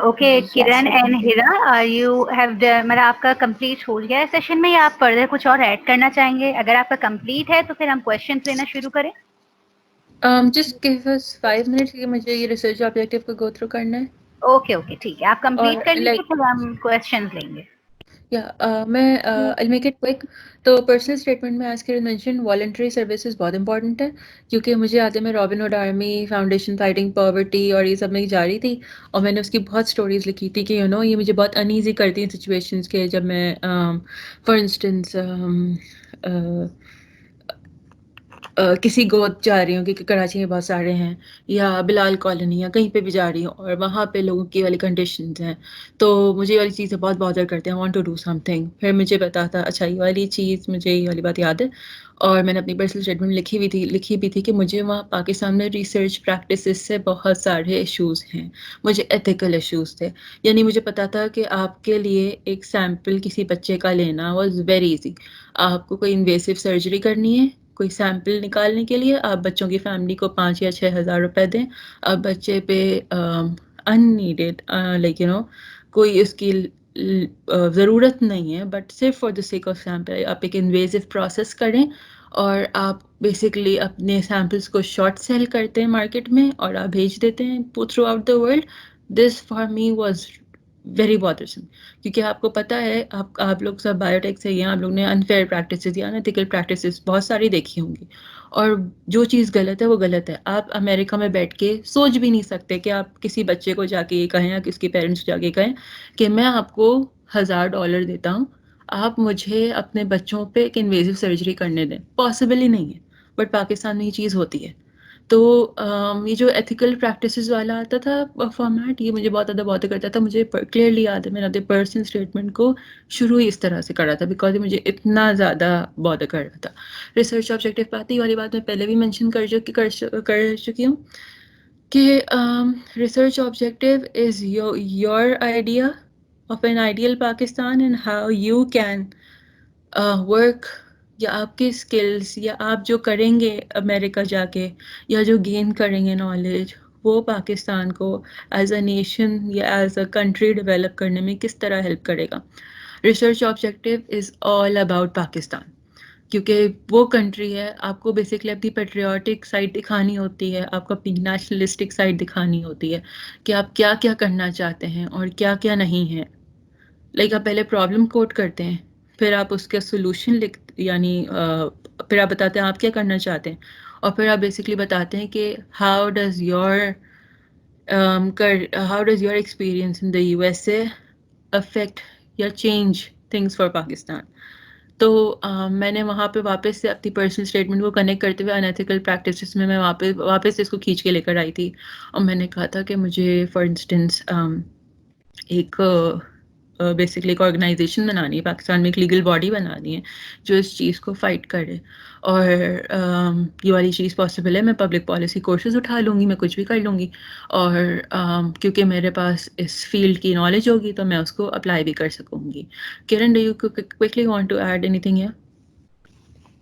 Okay Karan and Heera, you have مطلب آپ کا کمپلیٹ ہو گیا ہے سیشن میں، یا آپ فردر کچھ اور ایڈ کرنا چاہیں گے؟ اگر آپ کا کمپلیٹ ہے تو پھر ہم کویشچنس لینا شروع کریں. جسٹ گیو اس 5 minutes کہ مجھے یہ ریسرچ آبجیکٹیو کو گو تھرو کرنا ہے. اوکے ٹھیک ہے، آپ کمپلیٹ کر لیجیے، like پھر ہم کویشچنس لیں گے. میں I'll make it quick. تو پرسنل اسٹیٹمنٹ میں آج کے مینشن والنٹری سروسز بہت امپورٹنٹ ہے، کیونکہ مجھے یاد ہے میں Robin Hood army foundation fighting poverty اور یہ سب میں جا رہی تھی، اور میں نے اس کی بہت اسٹوریز لکھی تھی کہ یہ مجھے بہت انیزی کرتی ہیں سچویشنس کے، جب میں فار انسٹنس کسی گود جا رہی ہوں، کیونکہ کراچی میں بہت سارے ہیں، یا بلال کالونی یا کہیں پہ بھی جا رہی ہوں اور وہاں پہ لوگوں کی والی کنڈیشنز ہیں، تو مجھے یہ والی چیزیں بہت بادر کرتے ہیں. Want to do something. پھر مجھے پتا تھا اچھا یہ والی چیز، مجھے یہ والی بات یاد ہے، اور میں نے اپنی پرسنل اسٹیٹمنٹ لکھی بھی تھی کہ مجھے وہاں پاکستان میں ریسرچ پریکٹسز سے بہت سارے ایشوز ہیں، مجھے ایتھیکل ایشوز تھے. یعنی مجھے پتا تھا کہ آپ کے لیے ایک سیمپل کسی بچے کا لینا واز ویری ایزی. آپ کو کوئی انویسو سرجری کرنی ہے، کوئی سیمپل نکالنے کے لیے آپ بچوں کی فیملی کو 5 یا 6 ہزار روپے دیں، آپ بچے پہ ان نیڈیڈ کوئی اس کی ضرورت نہیں ہے، بٹ صرف for the sake of sample آپ ایک انویزو پروسیس کریں، اور آپ بیسکلی اپنے سیمپلس کو شارٹ سیل کرتے ہیں مارکیٹ میں اور آپ بھیج دیتے ہیں throughout the world. This for me was very bothersome, کیونکہ آپ کو پتہ ہے آپ لوگ سب بایوٹیک سے ہیں، آپ لوگ نے انفیئر پریکٹسز یا انیتھیکل پریکٹسز بہت ساری دیکھی ہوں گی، اور جو چیز غلط ہے وہ غلط ہے. آپ امریکہ میں بیٹھ کے سوچ بھی نہیں سکتے کہ آپ کسی بچے کو جا کے یہ کہیں یا کس کے پیرنٹس جا کے کہیں کہ میں آپ کو $1000 دیتا ہوں، آپ مجھے اپنے بچوں پہ ایک انویزو سرجری کرنے دیں. پاسبل ہی نہیں ہے، بٹ پاکستان میں یہ چیز ہوتی ہے. تو یہ جو ایتھیکل پریکٹسز والا آتا تھا فارمیٹ، یہ مجھے بہت زیادہ بہت کرتا تھا. مجھے کلیئرلی یاد ہے میں نے اپنے پرسنل اسٹیٹمنٹ کو شروع ہی اس طرح سے کرا تھا، بیکاز مجھے اتنا زیادہ بہت کر رہا تھا. ریسرچ آبجیکٹو پاتی والی بات میں پہلے بھی مینشن کر چکی ہوں کہ research objective is your idea of an ideal Pakistan and how you can work, یا آپ کے اسکلس یا آپ جو کریں گے امریکہ جا کے یا جو گین کریں گے نالج، وہ پاکستان کو ایز اے نیشن یا ایز اے کنٹری ڈیولپ کرنے میں کس طرح ہیلپ کرے گا. Research objective is all about Pakistan, کیونکہ وہ کنٹری ہے. آپ کو بیسکلی اپنی پیٹریوٹک سائڈ دکھانی ہوتی ہے، آپ کو اپنی نیشنلسٹک سائڈ دکھانی ہوتی ہے کہ آپ کیا کیا کرنا چاہتے ہیں اور کیا کیا نہیں ہے. آپ پہلے پرابلم کوٹ کرتے ہیں، پھر آپ اس کا سولوشن پھر آپ بتاتے ہیں آپ کیا کرنا چاہتے ہیں، اور پھر آپ بیسکلی بتاتے ہیں کہ how does your experience in the USA affect یا چینج تھنگس فار پاکستان. تو میں نے وہاں پہ واپس سے اپنی پرسنل اسٹیٹمنٹ کو کنیکٹ کرتے ہوئے انیتھیکل پریکٹسز میں واپس سے اس کو کھینچ کے لے کر آئی تھی، اور میں نے کہا تھا کہ مجھے فار انسٹنس ایک بیسکلی ایک آرگنائزیشن بنانی ہے پاکستان میں، ایک لیگل باڈی بنانی ہے جو اس چیز کو فائٹ کرے، اور یہ والی چیز پاسبل ہے. میں پبلک پالیسی کورسز اٹھا لوں گی، میں کچھ بھی کر لوں گی، اور کیونکہ میرے پاس اس فیلڈ کی نالج ہوگی تو میں اس کو اپلائی بھی کر سکوں گی. Karan, do you quickly want to add anything here?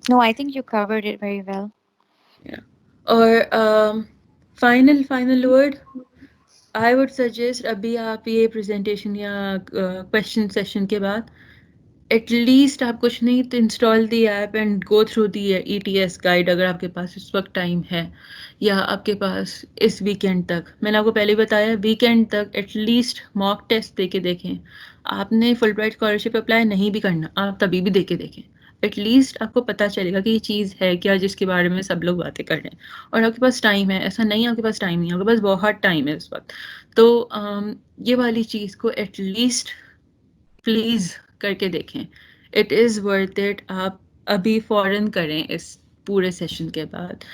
No, I think you covered it very well. اور final word I would suggest, ابھی آپ یہ پریزنٹیشن یا کویشچن سیشن کے بعد ایٹ لیسٹ آپ کچھ نہیں تو install the app and go through the ETS guide, اگر آپ کے پاس اس وقت ٹائم ہے، یا آپ کے پاس اس ویکینڈ تک. میں نے آپ کو پہلے بتایا ویکینڈ تک ایٹ لیسٹ موک ٹیسٹ دے کے دیکھیں. آپ نے فل برائٹ اسکالرشپ اپلائی نہیں بھی کرنا، آپ تبھی بھی دے کے دیکھیں. ایٹ لیسٹ آپ کو پتہ چلے گا کہ یہ چیز ہے کیا جس کے بارے میں سب لوگ باتیں کر رہے ہیں، اور آپ کے پاس ٹائم ہے. ایسا نہیں آپ کے پاس ٹائم نہیں ہے، آپ کے پاس بہت ٹائم ہے اس وقت. تو یہ والی چیز کو ایٹ لیسٹ پلیز کر کے دیکھیں. It is worth it. آپ ابھی فوراً کریں اس پورے سیشن کے بعد.